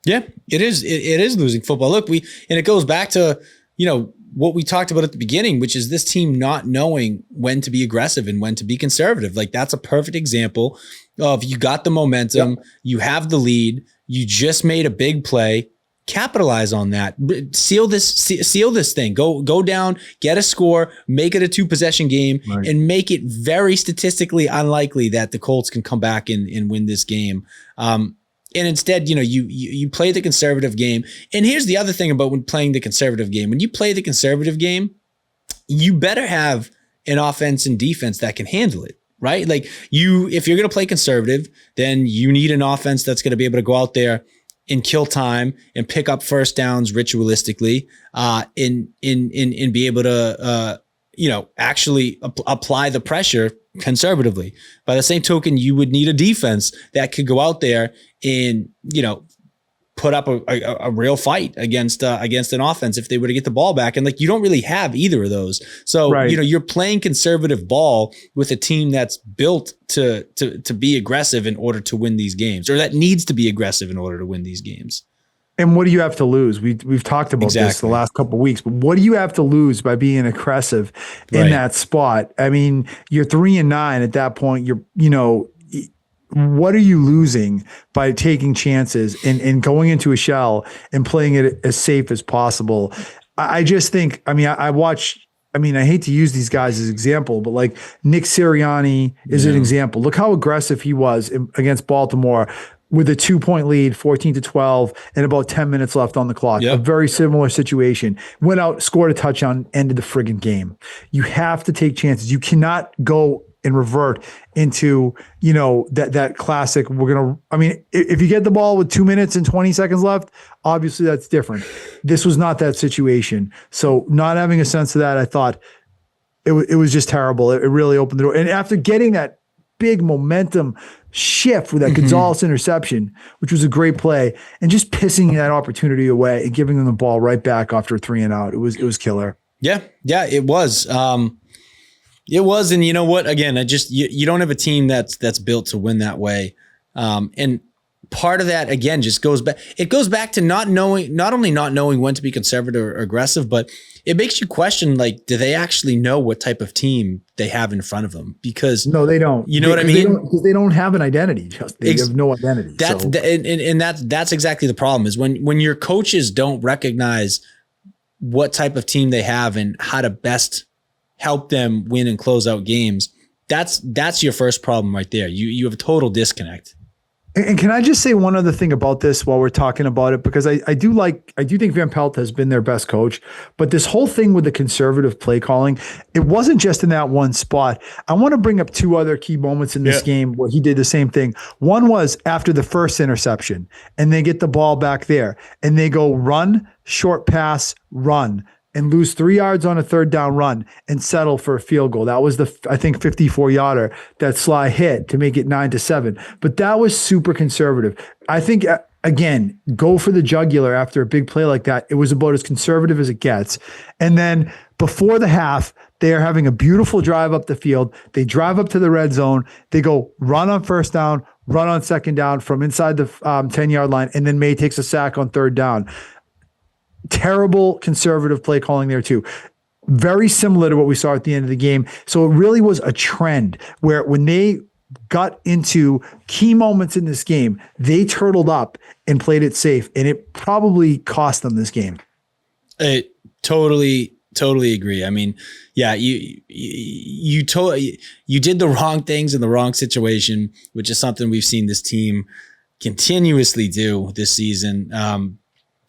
S2: Yeah, it is. It is losing football. Look, and it goes back to, what we talked about at the beginning, which is this team not knowing when to be aggressive and when to be conservative. Like, that's a perfect example of you got the momentum, you have the lead, you just made a big play, capitalize on that, seal this thing, go down, get a score, make it a 2-possession game, and make it very statistically unlikely that the Colts can come back and win this game. And instead, you play the conservative game. And here's the other thing about when playing the conservative game. When you play the conservative game, you better have an offense and defense that can handle it, right? Like if you're going to play conservative, then you need an offense that's going to be able to go out there and kill time and pick up first downs ritualistically, and be able to, actually apply the pressure conservatively. By the same token, you would need a defense that could go out there and, put up a real fight against an offense if they were to get the ball back. And you don't really have either of those. So, you're playing conservative ball with a team that's built to be aggressive in order to win these games, or that needs to be aggressive in order to win these games.
S1: And what do you have to lose? We've talked about this the last couple of weeks, but what do you have to lose by being aggressive in that spot? I mean, you're 3-9 at that point. What are you losing by taking chances and going into a shell and playing it as safe as possible? I just think, I hate to use these guys as example, but Nick Sirianni is an example. Look how aggressive he was against Baltimore with a 2-point lead, 14-12, and about 10 minutes left on the clock. A very similar situation. Went out, scored a touchdown, ended the friggin' game. You have to take chances. You cannot go and revert into, that classic. If you get the ball with 2 minutes and 20 seconds left, obviously that's different. This was not that situation. So not having a sense of that, I thought it was just terrible. It really opened the door. And after getting that big momentum shift with that Gonzalez interception, which was a great play, and just pissing that opportunity away and giving them the ball right back after a 3-and-out. It was killer. Yeah,
S2: it was. It was. And you know what? Again, you don't have a team that's built to win that way. And part of that, again, just goes back. It goes back to not only not knowing when to be conservative or aggressive, but it makes you question, do they actually know what type of team they have in front of them? Because
S1: no, they don't.
S2: You know what I mean?
S1: Because they don't have an identity. They have no identity.
S2: That's exactly the problem, is when your coaches don't recognize what type of team they have and how to best help them win and close out games. That's your first problem right there. You have a total disconnect.
S1: And can I just say one other thing about this while we're talking about it? Because I do think Van Pelt has been their best coach, but this whole thing with the conservative play calling, it wasn't just in that one spot. I want to bring up two other key moments in this game where he did the same thing. One was after the first interception, and they get the ball back there, and they go run, short pass, run, and lose 3 yards on a third down run and settle for a field goal. That was the 54-yarder that Sly hit to make it 9-7. But that was super conservative. I think, again, go for the jugular after a big play like that. It was about as conservative as it gets. And then before the half, they are having a beautiful drive up the field. They drive up to the red zone. They go run on first down, run on second down from inside the 10-yard line, and then May takes a sack on third down. Terrible conservative play calling there too. Very similar to what we saw at the end of the game. So it really was a trend where when they got into key moments in this game, they turtled up and played it safe, and it probably cost them this game.
S2: Totally agree. I mean, yeah, you did the wrong things in the wrong situation, which is something we've seen this team continuously do this season.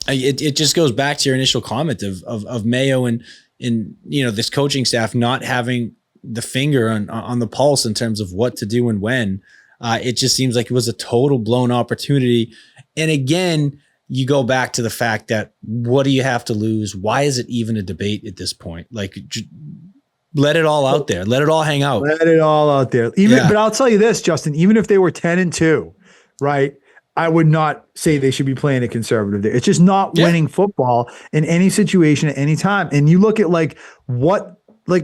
S2: It just goes back to your initial comment of Mayo and this coaching staff not having the finger on the pulse in terms of what to do and when. It just seems like it was a total blown opportunity. And again, you go back to the fact that what do you have to lose? Why is it even a debate at this point? Like, let it all out there. Let it all hang out.
S1: Let it all out there. But I'll tell you this, Justin, even if they were 10-2, right? I would not say they should be playing a conservative there. It's just not winning football in any situation at any time. And you look at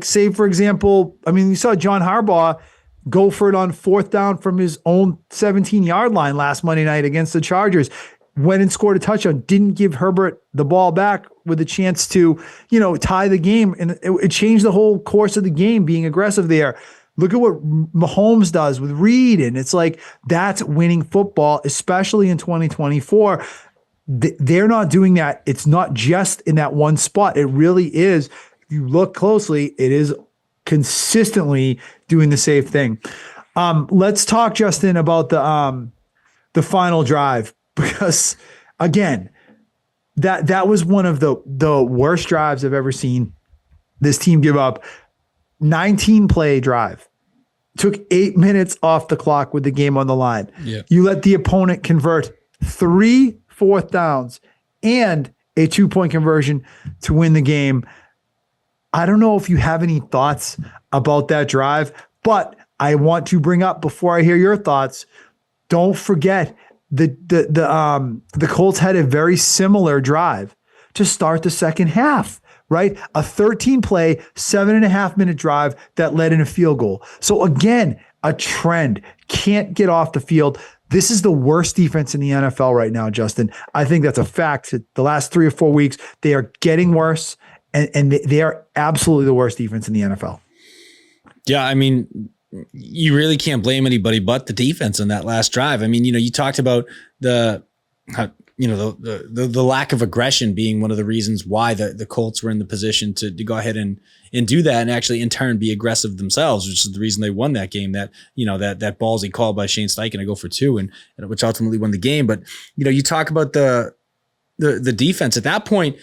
S1: say, for example, I mean, you saw John Harbaugh go for it on 4th down from his own 17-yard line last Monday night against the Chargers. Went and scored a touchdown, didn't give Herbert the ball back with a chance to, tie the game. And it changed the whole course of the game, being aggressive there. Look at what Mahomes does with Reed. And it's like, that's winning football, especially in 2024. They're not doing that. It's not just in that one spot. It really is. If you look closely, it is consistently doing the same thing. Let's talk, Justin, about the final drive. Because again, that was one of the worst drives I've ever seen this team give up. 19-play drive. Took 8 minutes off the clock with the game on the line.
S2: Yeah.
S1: You let the opponent convert 3 4th downs and a 2-point conversion to win the game. I don't know if you have any thoughts about that drive, but I want to bring up, before I hear your thoughts, don't forget the Colts had a very similar drive to start the second half, right? A 13-play, 7.5-minute drive that led in a field goal. So again, a trend. Can't get off the field. This is the worst defense in the NFL right now, Justin. I think that's a fact. The last 3 or 4 weeks, they are getting worse, and they are absolutely the worst defense in the NFL.
S2: Yeah, I mean, you really can't blame anybody but the defense on that last drive. I mean, you talked about the lack of aggression being one of the reasons why the Colts were in the position to go ahead and do that, and actually in turn be aggressive themselves, which is the reason they won that game. That that ballsy call by Shane Steichen to go for 2, and which ultimately won the game. But you talk about the defense at that point.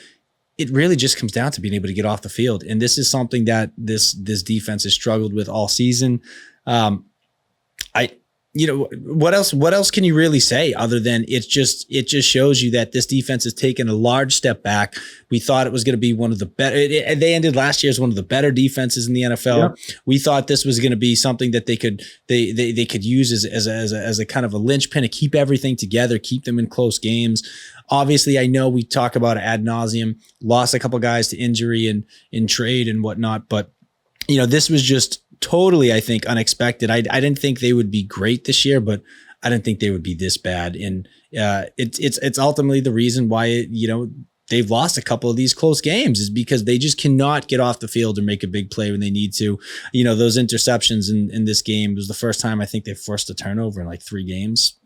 S2: It really just comes down to being able to get off the field. And this is something that this defense has struggled with all season. What else can you really say other than it just shows you that this defense has taken a large step back. We thought it was going to be one of the better. They ended last year as one of the better defenses in the NFL. Yep. We thought this was going to be something that they could use as a kind of a linchpin to keep everything together, keep them in close games. Obviously, I know we talk about it ad nauseum, lost a couple guys to injury and in trade and whatnot, but this was just totally, I think, unexpected. I didn't think they would be great this year, but I didn't think they would be this bad. And it's ultimately the reason why they've lost a couple of these close games, is because they just cannot get off the field or make a big play when they need to. Those interceptions in this game was the first time I think they forced a turnover in like 4 games,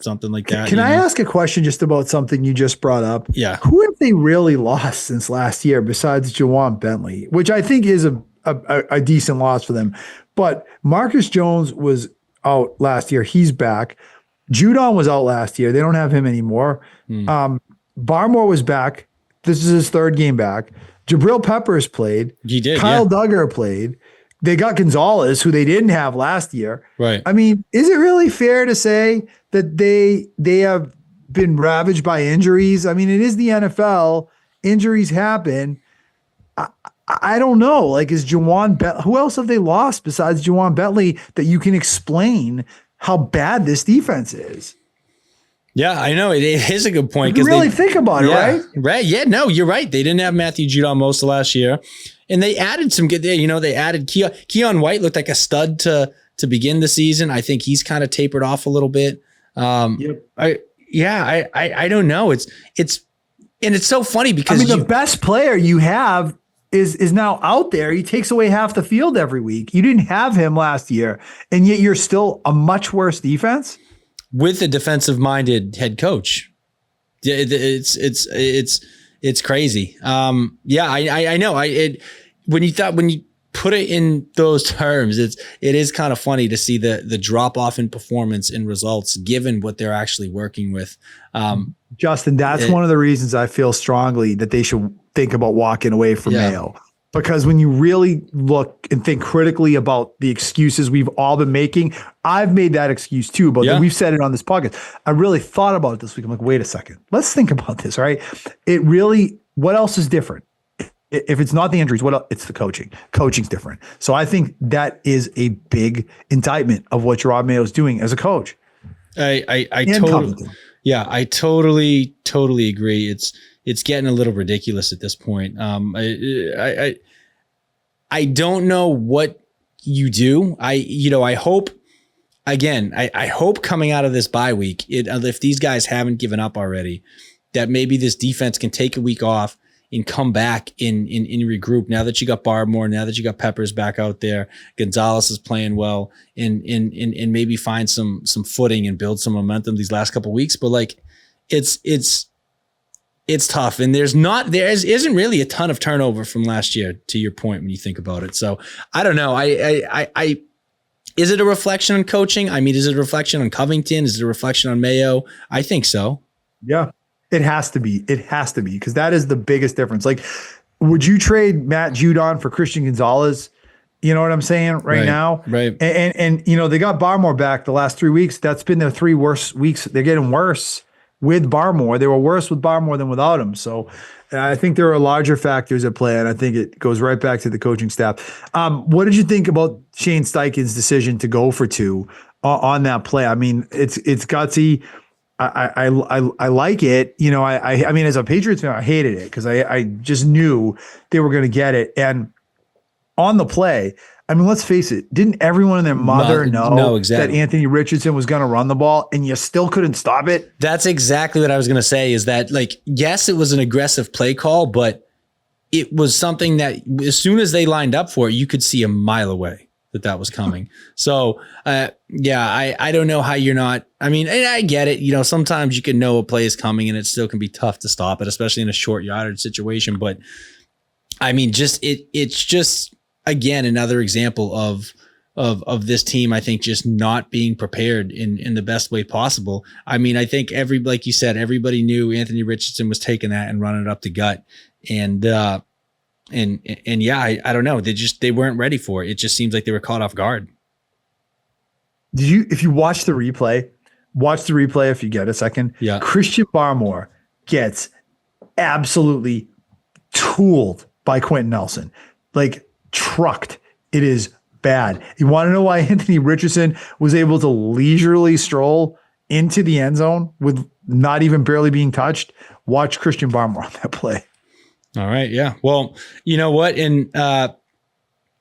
S2: something like that.
S1: Can I ask a question just about something you just brought up?
S2: Yeah.
S1: Who have they really lost since last year besides Juwan Bentley, which I think is a decent loss for them? But Marcus Jones was out last year. He's back. Judon was out last year. They don't have him anymore. Barmore was back. This is his 3rd game back. Jabril Peppers played.
S2: He did.
S1: Kyle Duggar played. They got Gonzalez, who they didn't have last year.
S2: Right.
S1: I mean, is it really fair to say that they have been ravaged by injuries? I mean, it is the NFL. Injuries happen. I don't know. Like, is Juwan Bentley? Who else have they lost besides Juwan Bentley that you can explain how bad this defense is?
S2: Yeah, I know. It is a good point.
S1: You really think about it, right?
S2: Right. Yeah, no, you're right. They didn't have Matthew Judon most of last year. And they added some good there. They added Keon White, looked like a stud to begin the season. I think he's kind of tapered off a little bit.
S1: Yep.
S2: I don't know. It's so funny because
S1: the best player you have is now out there. He takes away half the field every week. You didn't have him last year, and yet you're still a much worse defense with
S2: a defensive minded head coach. Yeah, It's crazy. Yeah, I know. When you put it in those terms, it is kind of funny to see the drop off in performance and results given what they're actually working with.
S1: Justin, that's one of the reasons I feel strongly that they should think about walking away from Mayo. Because when you really look and think critically about the excuses we've all been making, I've made that excuse too, but we've said it on this podcast. I really thought about it this week. I'm like, wait a second, let's think about this, right? What else is different? If it's not the injuries, what else? It's the coaching. Coaching's different. So I think that is a big indictment of what Rob Mayo is doing as a coach.
S2: I totally agree. It's getting a little ridiculous at this point. I don't know what you do. I hope, again, I hope coming out of this bye week, if these guys haven't given up already, that maybe this defense can take a week off and come back in regroup. Now that you got Barmore, now that you got Peppers back out there, Gonzalez is playing well, and maybe find some footing and build some momentum these last couple of weeks. But like, it's tough, and there isn't really a ton of turnover from last year, to your point, when you think about it. So I don't know. Is it a reflection on coaching? I mean, is it a reflection on Covington? Is it a reflection on Mayo? I think so.
S1: Yeah. It has to be. It has to be, because that is the biggest difference. Like, would you trade Matt Judon for Christian Gonzalez? You know what I'm saying right now?
S2: Right.
S1: And they got Barmore back the last 3 weeks. That's been their 3 worst weeks. They're getting worse with Barmore. They were worse with Barmore than without him. So I think there are larger factors at play, and I think it goes right back to the coaching staff. What did you think about Shane Steichen's decision to go for 2 on that play? I mean, it's gutsy. I like it. I mean, as a Patriots fan, I hated it because I just knew they were going to get it. And on the play, I mean, let's face it, didn't everyone and their mother know
S2: exactly
S1: that Anthony Richardson was going to run the ball, and you still couldn't stop it?
S2: That's exactly what I was going to say, is that, like, yes, it was an aggressive play call, but it was something that as soon as they lined up for it, you could see a mile away that was coming. So, I don't know how you're not, I mean, and I get it. Sometimes you can know a play is coming and it still can be tough to stop it, especially in a short yardage situation. But I mean, it's just, again, another example of this team, I think, just not being prepared in the best way possible. I mean, I think like you said, everybody knew Anthony Richardson was taking that and running it up the gut. And I don't know. They weren't ready for it. It just seems like they were caught off guard.
S1: If you watch the replay if you get a second.
S2: Yeah.
S1: Christian Barmore gets absolutely tooled by Quentin Nelson. Like, trucked. It is bad. You want to know why Anthony Richardson was able to leisurely stroll into the end zone with not even barely being touched? Watch Christian Barmore on that play.
S2: All right. Yeah. Well, you know what? And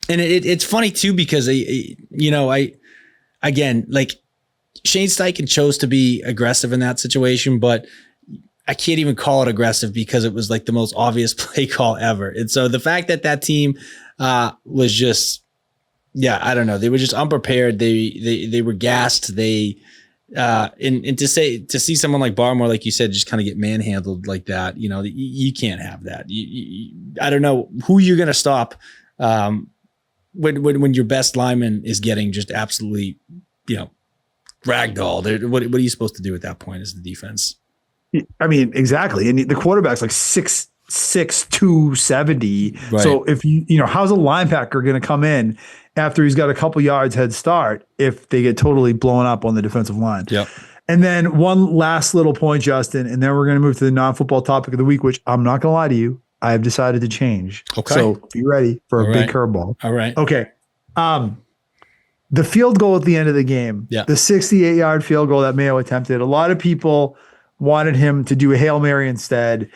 S2: it's funny too, because again, like, Shane Steichen chose to be aggressive in that situation, but I can't even call it aggressive because it was like the most obvious play call ever. And so the fact that team was just, I don't know. They were just unprepared. They were gassed. And to see someone like Barmore, like you said, just kind of get manhandled like that, you can't have that. I don't know who you're going to stop when your best lineman is getting just absolutely, ragdolled. What are you supposed to do at that point as the defense?
S1: I mean, exactly. And the quarterback's like 6'6", 270. Right. So if how's a linebacker going to come in after he's got a couple yards head start if they get totally blown up on the defensive line?
S2: Yep.
S1: And then one last little point, Justin, and then we're going to move to the non-football topic of the week, which I'm not going to lie to you, I have decided to change.
S2: Okay.
S1: So be ready for a big curveball.
S2: All right.
S1: Okay. The field goal at the end of the game, the 68-yard field goal that Mayo attempted, a lot of people wanted him to do a Hail Mary instead.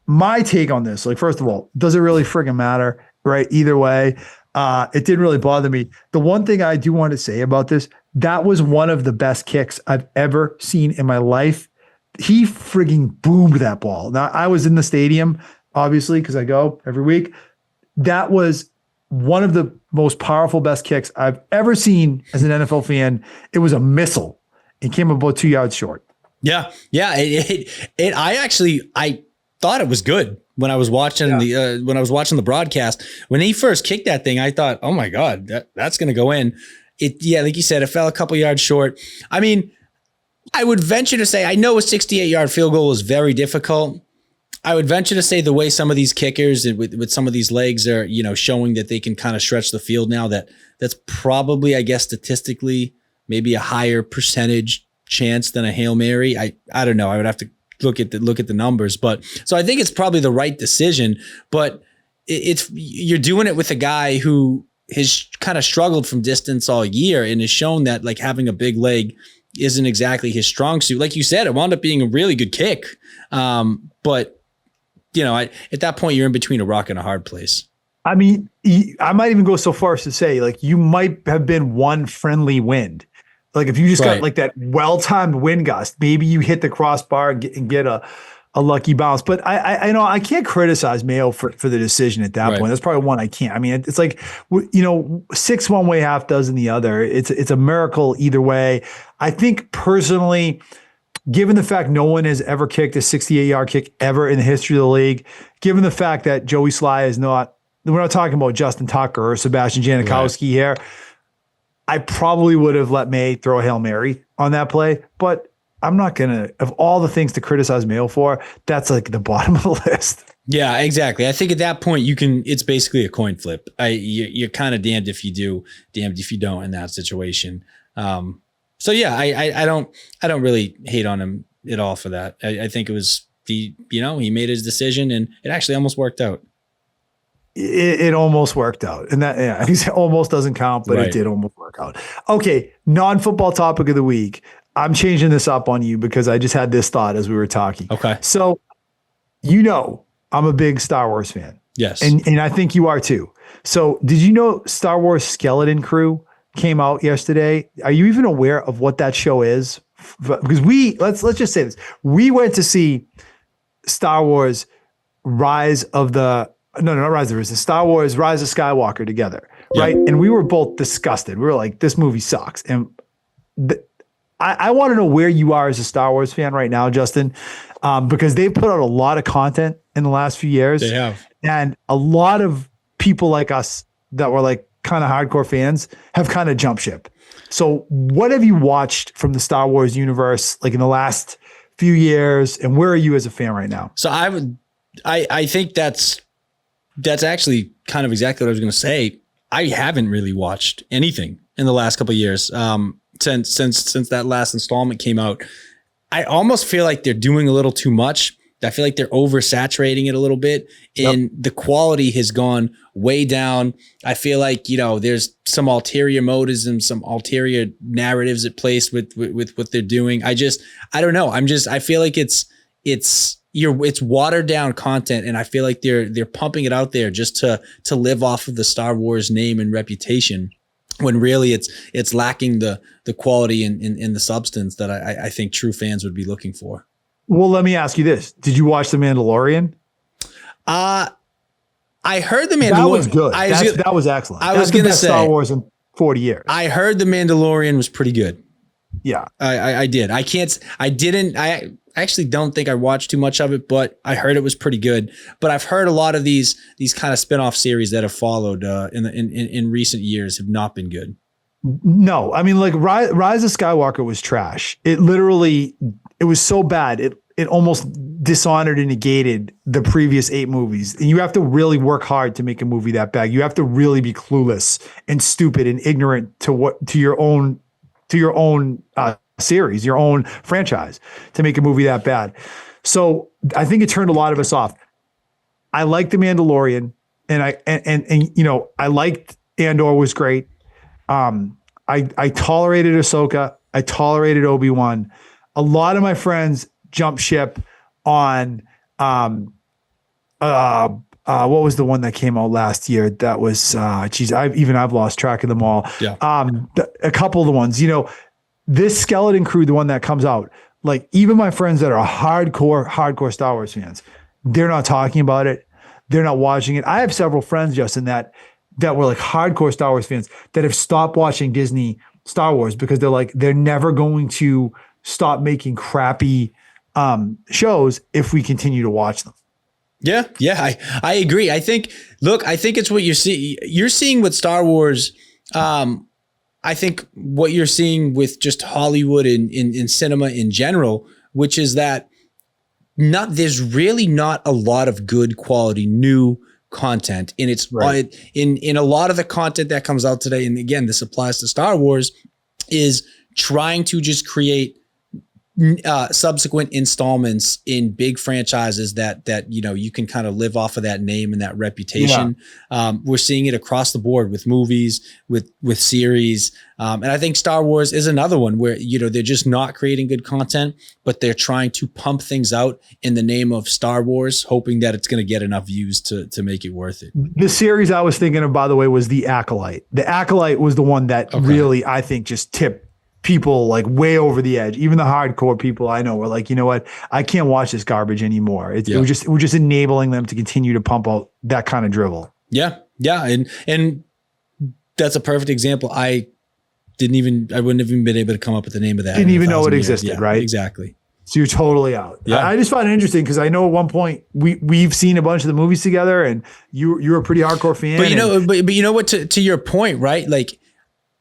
S1: My take on this, like, first of all, does it really friggin' matter, right? Either way, it didn't really bother me. The one thing I do want to say about this, that was one of the best kicks I've ever seen in my life. He frigging boomed that ball. Now, I was in the stadium, obviously, because I go every week. That was one of the most powerful, best kicks I've ever seen as an NFL fan. It was a missile. It came about 2 yards short.
S2: Yeah. I thought it was good. when I was watching the broadcast. When he first kicked that thing, I thought, oh my God, that's going to go in. Like you said, it fell a couple yards short. I mean, I would venture to say, I know a 68-yard field goal is very difficult. I would venture to say the way some of these kickers with some of these legs are, showing that they can kind of stretch the field now, that's probably, I guess, statistically maybe a higher percentage chance than a Hail Mary. I don't know. I would have to look at the numbers, but so I think it's probably the right decision, but you're doing it with a guy who has kind of struggled from distance all year and has shown that like having a big leg isn't exactly his strong suit. Like you said, it wound up being a really good kick. But at that point you're in between a rock and a hard place.
S1: I mean, I might even go so far as to say like you might have been one friendly wind. Like if you just got like that well-timed wind gust, maybe you hit the crossbar and get a lucky bounce. But I know I can't criticize Mayo for the decision at that point. That's probably one I can't. I mean, it's like, 6 one way, half dozen the other. It's a miracle either way. I think personally, given the fact no one has ever kicked a 68-yard kick ever in the history of the league, given the fact that Joey Sly is not, we're not talking about Justin Tucker or Sebastian Janikowski here, I probably would have let May throw a Hail Mary on that play, but I'm not going to, of all the things to criticize Mayo for, that's like the bottom of the list.
S2: Yeah, exactly. I think at that point it's basically a coin flip. You're kind of damned if you do, damned if you don't in that situation. So yeah, I don't really hate on him at all for that. I think it was he made his decision and it actually almost worked out.
S1: It almost worked out. And that almost doesn't count, but it did almost work out. Okay. Non-football topic of the week. I'm changing this up on you because I just had this thought as we were talking.
S2: Okay.
S1: So, I'm a big Star Wars fan.
S2: Yes.
S1: And I think you are too. So did you know Star Wars Skeleton Crew came out yesterday? Are you even aware of what that show is? Because let's just say this. We went to see Star Wars Rise of Star Wars Rise of Skywalker together. Right. And we were both disgusted. We were like, this movie sucks. And I want to know where you are as a Star Wars fan right now, Justin, because they've put out a lot of content in the last few years.
S2: They have.
S1: And a lot of people like us that were like kind of hardcore fans have kind of jumped ship. So what have you watched from the Star Wars universe like in the last few years? And where are you as a fan right now?
S2: So I think that's actually kind of exactly what I was going to say. I haven't really watched anything in the last couple of years. Since that last installment came out, I almost feel like they're doing a little too much. I feel like they're oversaturating it a little bit, and the quality has gone way down. I feel like, there's some ulterior motives and some ulterior narratives at place with what they're doing. I don't know. I feel like it's watered down content, and I feel like they're pumping it out there just to live off of the Star Wars name and reputation, when really it's lacking the quality and the substance that I think true fans would be looking for.
S1: Well, let me ask you this. Did you watch The Mandalorian?
S2: I heard The Mandalorian.
S1: That was good. That was excellent.
S2: I was going to say
S1: Star Wars in 40 years.
S2: I heard The Mandalorian was pretty good.
S1: Yeah.
S2: I did. I actually don't think I watched too much of it, but I heard it was pretty good. But I've heard a lot of these kind of spin-off series that have followed in recent years have not been good.
S1: No, I mean, like Rise of Skywalker was trash. It was so bad. It almost dishonored and negated the previous 8 movies. And you have to really work hard to make a movie that bad. You have to really be clueless and stupid and ignorant to your own series, your own franchise, to make a movie that bad. So I think it turned a lot of us off. I liked The Mandalorian, and I liked Andor was great. I tolerated Ahsoka. I tolerated Obi-Wan. A lot of my friends jumped ship on what was the one that came out last year? That was I've lost track of them all.
S2: Yeah.
S1: A couple of the ones, this Skeleton Crew, the one that comes out, like even my friends that are hardcore Star Wars fans, they're not talking about it. They're not watching it. I have several friends, Justin, that were like hardcore Star Wars fans that have stopped watching Disney Star Wars because they're never going to stop making crappy shows if we continue to watch them.
S2: Yeah, I agree. I think it's what you're seeing. You're seeing with Star Wars. I think what you're seeing with just Hollywood and in cinema in general, which is that there's really not a lot of good quality new content, and it's
S1: Right.
S2: in a lot of the content that comes out today. And again, this applies to Star Wars, is trying to just create subsequent installments in big franchises that you can kind of live off of that name and that reputation. We're seeing it across the board with movies, with series, and I think Star Wars is another one where they're just not creating good content, but they're trying to pump things out in the name of Star Wars, hoping that it's going to get enough views to make it worth it.
S1: The series I was thinking of, by the way, was The Acolyte. The Acolyte was the one that really, I think, just tipped people like way over the edge. Even the hardcore people I know were like, you know what? I can't watch this garbage anymore. It was just enabling them to continue to pump out that kind of drivel.
S2: Yeah. And that's a perfect example. I wouldn't have even been able to come up with the name of that.
S1: Didn't even know it existed, right?
S2: Exactly.
S1: So you're totally out.
S2: Yeah.
S1: I just find it interesting because I know at one point we've seen a bunch of the movies together, and you're a pretty hardcore fan.
S2: But you know what? To your point, right? Like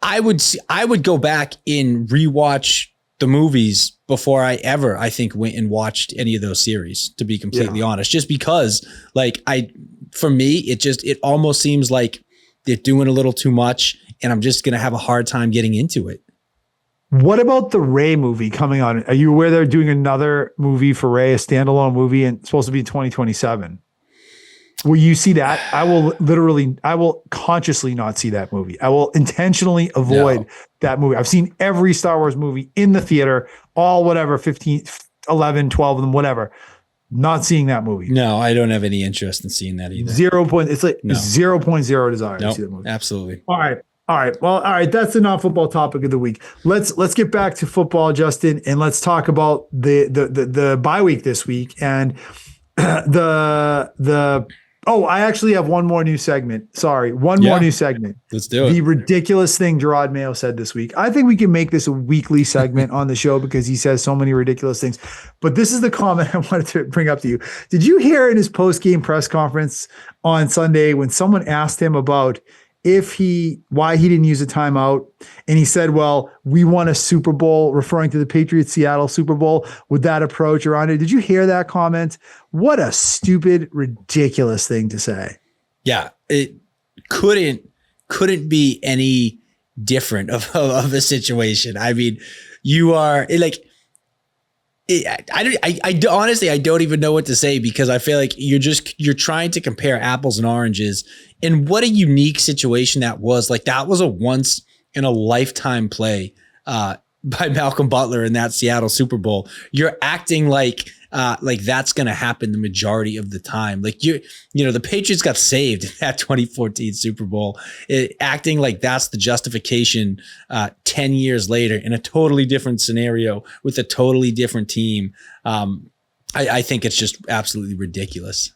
S2: I would go back and rewatch the movies before I think went and watched any of those series, to be completely honest, just because for me, it almost seems like they're doing a little too much, and I'm just going to have a hard time getting into it.
S1: What about the Rey movie coming on? Are you aware they're doing another movie for Rey, a standalone movie, and it's supposed to be in 2027? Will you see that? I will consciously not see that movie. I will intentionally avoid that movie. I've seen every Star Wars movie in the theater, all whatever, 15, 11, 12 of them, whatever. Not seeing that movie.
S2: No, I don't have any interest in seeing that either.
S1: 0. It's like 0.0 desire to see that movie.
S2: Absolutely.
S1: All right. Well, all right. That's the non-football topic of the week. Let's get back to football, Justin, and let's talk about the bye week this week and I actually have one more new segment. Sorry, more new segment.
S2: Let's do it.
S1: The ridiculous thing Gerard Mayo said this week. I think we can make this a weekly segment on the show because he says so many ridiculous things. But this is the comment I wanted to bring up to you. Did you hear in his post-game press conference on Sunday when someone asked him about why he didn't use a timeout? And he said, well, we won a Super Bowl, referring to the Patriots Seattle Super Bowl with that approach around it. Did you hear that comment? What a stupid, ridiculous thing to say. Yeah.
S2: It couldn't be any different of a situation. I mean, you are like, I honestly, I don't even know what to say because I feel like you're trying to compare apples and oranges, and what a unique situation that was. Like that was a once in a lifetime play by Malcolm Butler in that Seattle Super Bowl. You're acting like that's going to happen the majority of the time. Like the Patriots got saved in that 2014 Super Bowl, acting like that's the justification 10 years later in a totally different scenario with a totally different team. I think it's just absolutely ridiculous.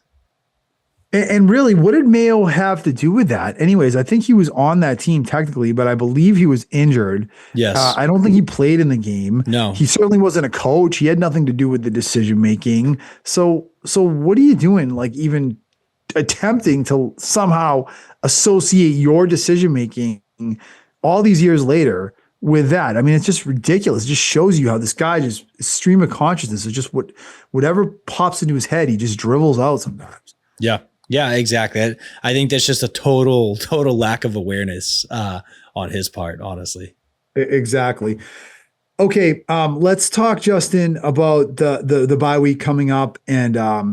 S1: And really, what did Mayo have to do with that? Anyways, I think he was on that team technically, but I believe he was injured.
S2: Yes.
S1: I don't think he played in the game.
S2: No.
S1: He certainly wasn't a coach. He had nothing to do with the decision making. So what are you doing? Like even attempting to somehow associate your decision making all these years later with that. I mean, it's just ridiculous. It just shows you how this guy just stream of consciousness is just whatever pops into his head, he just dribbles out sometimes.
S2: Yeah. Yeah, exactly. I think that's just a total lack of awareness on his part, honestly.
S1: Exactly. Okay, let's talk, Justin, about the bye week coming up. And I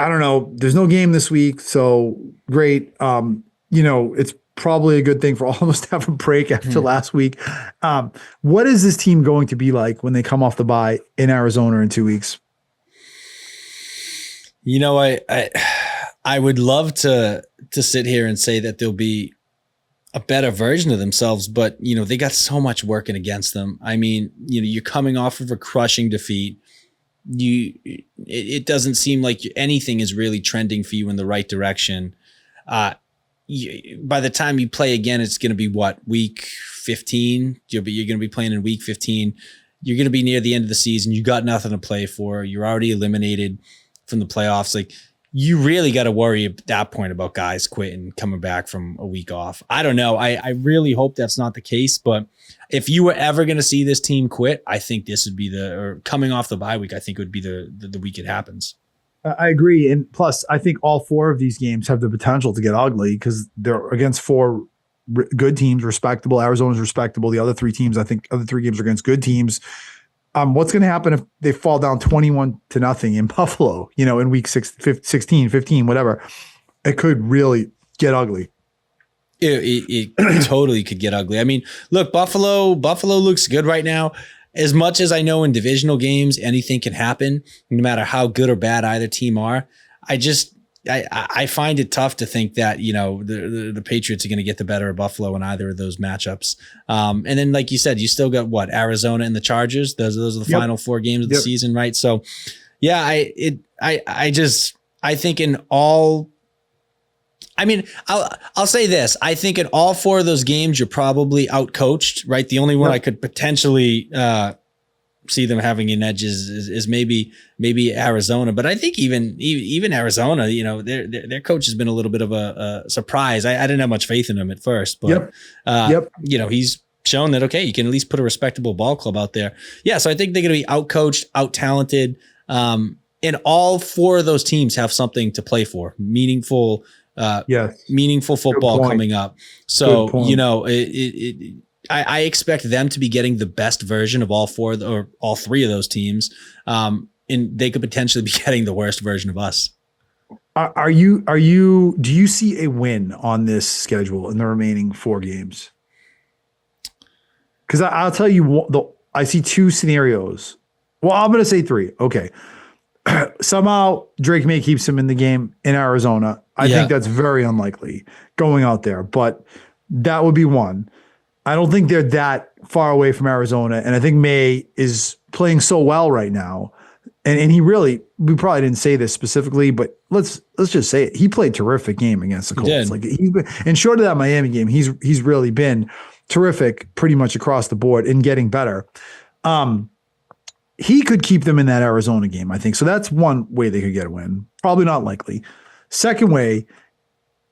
S1: don't know, there's no game this week, so great. It's probably a good thing for all of us to have a break after last week. What is this team going to be like when they come off the bye in Arizona in 2 weeks?
S2: I would love to sit here and say that they'll be a better version of themselves, but they got so much working against them. I mean, you're coming off of a crushing defeat. It doesn't seem like anything is really trending for you in the right direction. By the time you play again, it's going to be week 15. You're going to be playing in week 15. You're going to be near the end of the season. You got nothing to play for. You're already eliminated from the playoffs. Like, you really got to worry at that point about guys quitting, coming back from a week off. I don't know. I really hope that's not the case, but if you were ever going to see this team quit, I think this would be or coming off the bye week, I think would be the week it happens.
S1: I agree. And plus, I think all 4 of these games have the potential to get ugly because they're against 4 good teams, respectable. Arizona's respectable. The other 3 teams, I think other 3 games are against good teams. What's going to happen if they fall down 21-0 in Buffalo, in week 16, 15, whatever? It could really get ugly.
S2: It totally could get ugly. I mean, look, Buffalo looks good right now. As much as I know in divisional games, anything can happen, no matter how good or bad either team are. I find it tough to think that, the Patriots are going to get the better of Buffalo in either of those matchups. And then, like you said, you still got Arizona and the Chargers. Those are the final 4 games of the season, right? So, yeah, I think in all, I'll say this. I think in all 4 of those games, you're probably outcoached, right? The only one I could potentially see them having an edge is maybe Arizona, but I think even Arizona, their coach has been a little bit of a surprise. I didn't have much faith in him at first, but he's shown that okay, you can at least put a respectable ball club out there. Yeah, so I think they're going to be out-coached, out-talented, and all 4 of those teams have something to play for, meaningful football coming up. So I expect them to be getting the best version of all 4 or all 3 of those teams. And they could potentially be getting the worst version of us.
S1: Do you see a win on this schedule in the remaining 4 games? Because I'll tell you, I see 2 scenarios. Well, I'm going to say 3. Okay. Somehow Drake May keeps him in the game in Arizona. I think that's very unlikely going out there, but that would be one. I don't think they're that far away from Arizona. And I think May is playing so well right now. And we probably didn't say this specifically, but let's just say it. He played a terrific game against the Colts. Like he's been, and short of that Miami game, he's really been terrific pretty much across the board and getting better. He could keep them in that Arizona game, I think. So that's one way they could get a win. Probably not likely. Second way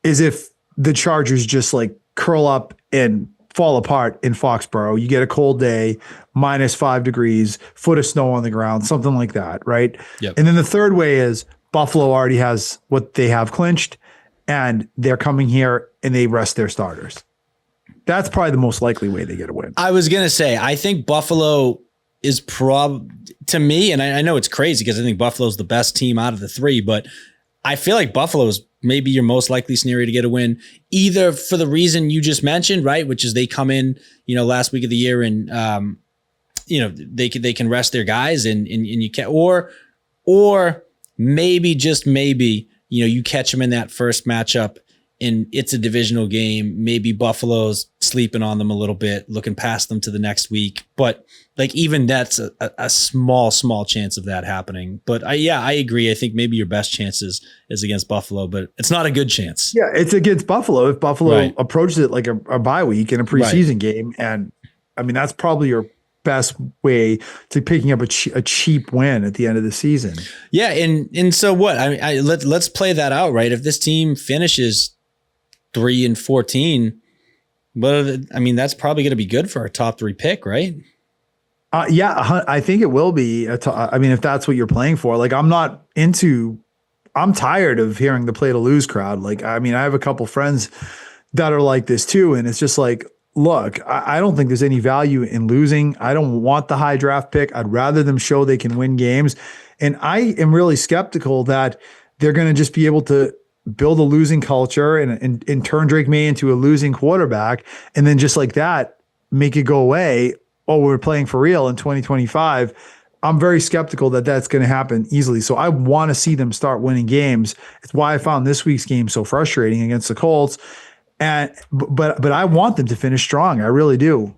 S1: is if the Chargers just like curl up and fall apart in Foxborough. You get a cold day, -5 degrees, foot of snow on the ground, something like that, right?
S2: Yep.
S1: And then the third way is Buffalo already has what they have clinched, and they're coming here and they rest their starters. That's probably the most likely way they get a win.
S2: I was going to say, I think Buffalo is to me, and I know it's crazy because I think Buffalo's the best team out of the 3, but I feel like Buffalo's maybe your most likely scenario to get a win, either for the reason you just mentioned, right? Which is they come in, last week of the year and, they can rest their guys and you can, or maybe just maybe, you catch them in that first matchup and it's a divisional game. Maybe Buffalo's sleeping on them a little bit, looking past them to the next week. But like even that's a small chance of that happening. But I agree. I think maybe your best chance is against Buffalo, but it's not a good chance.
S1: Yeah, it's against Buffalo. If Buffalo approaches it like a bye week in a preseason game, and I mean that's probably your best way to picking up a cheap win at the end of the season.
S2: Yeah, and so what? Let's play that out, right? If this team finishes 3-14, but that's probably going to be good for our top 3 pick, right?
S1: I think it will be. If that's what you're playing for, like I'm tired of hearing the play to lose crowd. Like, I have a couple friends that are like this too. And it's just like, look, I don't think there's any value in losing. I don't want the high draft pick. I'd rather them show they can win games. And I am really skeptical that they're going to just be able to build a losing culture and turn Drake May into a losing quarterback. And then just like that, make it go away. Oh, we're playing for real in 2025. I'm very skeptical that that's going to happen easily. So I want to see them start winning games. It's why I found this week's game so frustrating against the Colts. But I want them to finish strong. I really do.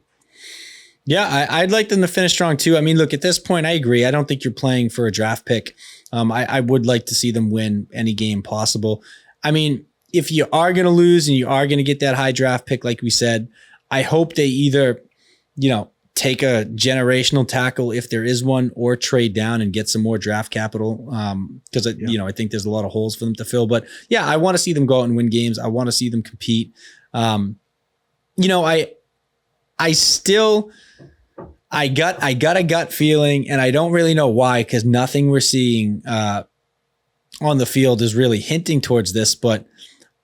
S2: Yeah, I'd like them to finish strong too. Look, at this point, I agree. I don't think you're playing for a draft pick. I would like to see them win any game possible. If you are going to lose and you are going to get that high draft pick, like we said, I hope they either, take a generational tackle if there is one, or trade down and get some more draft capital. Because I think there's a lot of holes for them to fill. But yeah, I want to see them go out and win games. I want to see them compete. I got a gut feeling, and I don't really know why, because nothing we're seeing on the field is really hinting towards this, but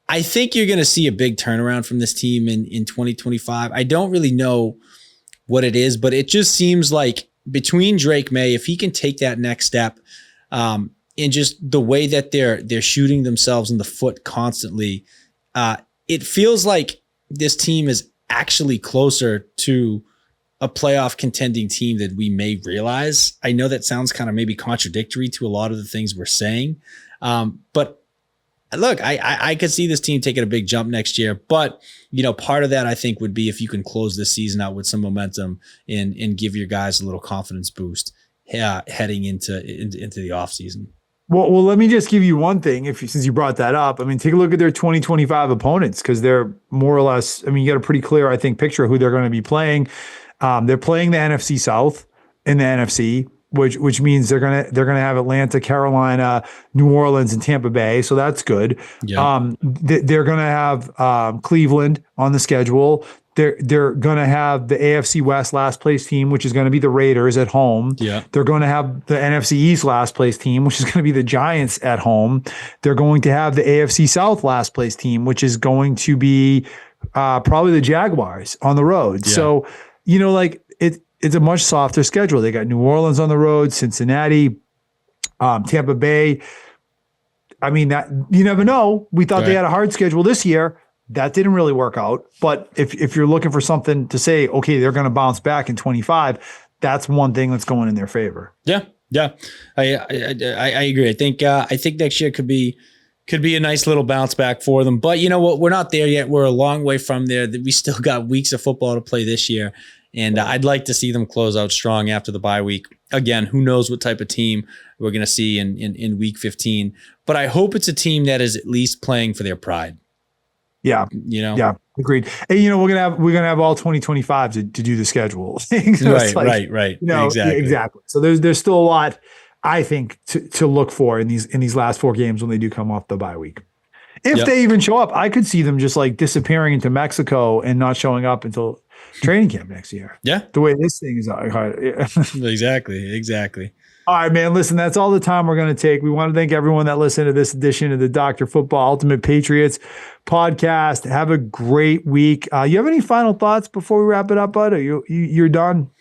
S2: I think you're going to see a big turnaround from this team in 2025. I don't really know what it is, but it just seems like between Drake May, if he can take that next step, and just the way that they're shooting themselves in the foot constantly, it feels like this team is actually closer to a playoff contending team than we may realize. I know that sounds kind of maybe contradictory to a lot of the things we're saying. But look, I could see this team taking a big jump next year, but part of that I think would be if you can close this season out with some momentum and give your guys a little confidence boost heading into the offseason.
S1: Well, let me just give you one thing. Since you brought that up, I mean, take a look at their 2025 opponents, because they're more or less, I mean, you got a pretty clear, I think, picture of who they're going to be playing. They're playing the NFC South in the NFC, which means they're gonna have Atlanta, Carolina, New Orleans, and Tampa Bay. So that's good. Yeah. They're gonna have Cleveland on the schedule. They're gonna have the AFC West last place team, which is going to be the Raiders at home. Yeah. They're going to have the NFC East last place team, which is going to be the Giants at home. They're going to have the AFC South last place team, which is going to be probably the Jaguars on the road. Yeah. So it's a much softer schedule. They got New Orleans on the road, Cincinnati, Tampa Bay. I mean, that you never know. We thought they had a hard schedule this year. That didn't really work out. But if you're looking for something to say, okay, they're going to bounce back in 25, that's one thing that's going in their favor. Yeah.
S2: I agree. I think next year could be a nice little bounce back for them. But you know what? We're not there yet. We're a long way from there. We still got weeks of football to play this year. And I'd like to see them close out strong after the bye week. Again, who knows what type of team we're going to see in week 15. But I hope it's a team that is at least playing for their pride.
S1: Yeah. Yeah, agreed. And we're gonna have all 2025 to do the schedule. Right. Exactly. So there's still a lot, I think, to look for in these last four games when they do come off the bye week. If they even show up, I could see them just like disappearing into Mexico and not showing up until training camp next year. Yeah. The way this thing is.
S2: Exactly.
S1: All right, man. Listen, that's all the time we're going to take. We want to thank everyone that listened to this edition of the Dr. Football Ultimate Patriots podcast. Have a great week. You have any final thoughts before we wrap it up, bud? Or you're done?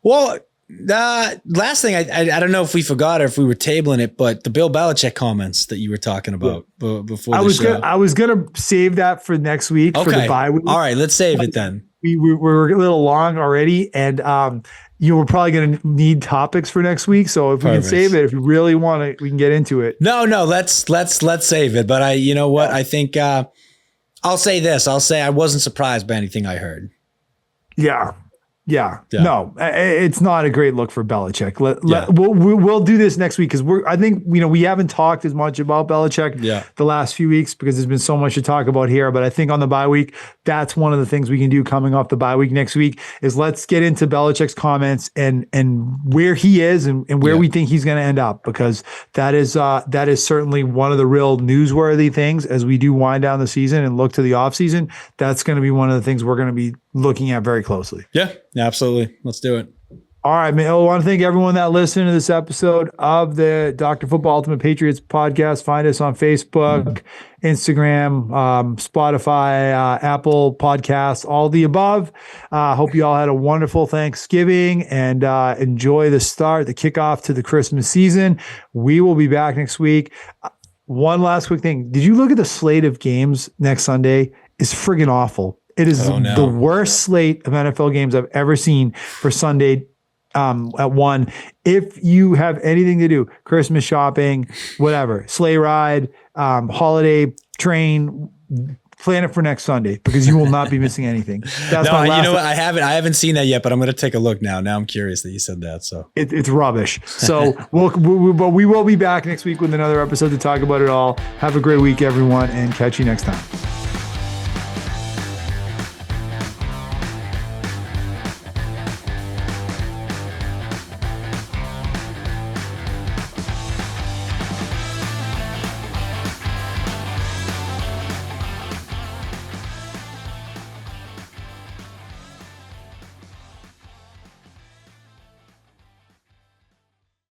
S2: Well, last thing, I don't know if we forgot or if we were tabling it, but the Bill Belichick comments that you were talking about before the show.
S1: I was gonna save that for next week for the bye week.
S2: All right, let's save it then.
S1: We're a little long already, and we're probably going to need topics for next week. So if we can save it, if you really want it, we can get into it.
S2: No, let's save it. But you know what? I think I'll say this. I'll say I wasn't surprised by anything I heard.
S1: Yeah. No, it's not a great look for Belichick. We'll do this next week because I think we haven't talked as much about Belichick the last few weeks because there's been so much to talk about here. But I think on the bye week, that's one of the things we can do coming off the bye week next week is let's get into Belichick's comments and where he is and where we think he's going to end up, because that is certainly one of the real newsworthy things as we do wind down the season and look to the offseason. That's going to be one of the things we're going to be looking at very closely.
S2: Yeah, absolutely. Let's do it.
S1: All right, man. I want to thank everyone that listened to this episode of the Dr. Football Ultimate Patriots podcast. Find us on Facebook, Instagram, Spotify, Apple Podcasts, all the above. Hope you all had a wonderful Thanksgiving and enjoy the kickoff to the Christmas season. We will be back next week. One last quick thing. Did you look at the slate of games next Sunday? It's friggin' awful. It is the worst slate of NFL games I've ever seen for Sunday at 1. If you have anything to do, Christmas shopping, whatever, sleigh ride, holiday train, plan it for next Sunday because you will not be missing anything. That's
S2: what I haven't seen that yet, but I'm going to take a look now. Now I'm curious that you said that. So
S1: it's rubbish. So we will be back next week with another episode to talk about it all. Have a great week, everyone, and catch you next time.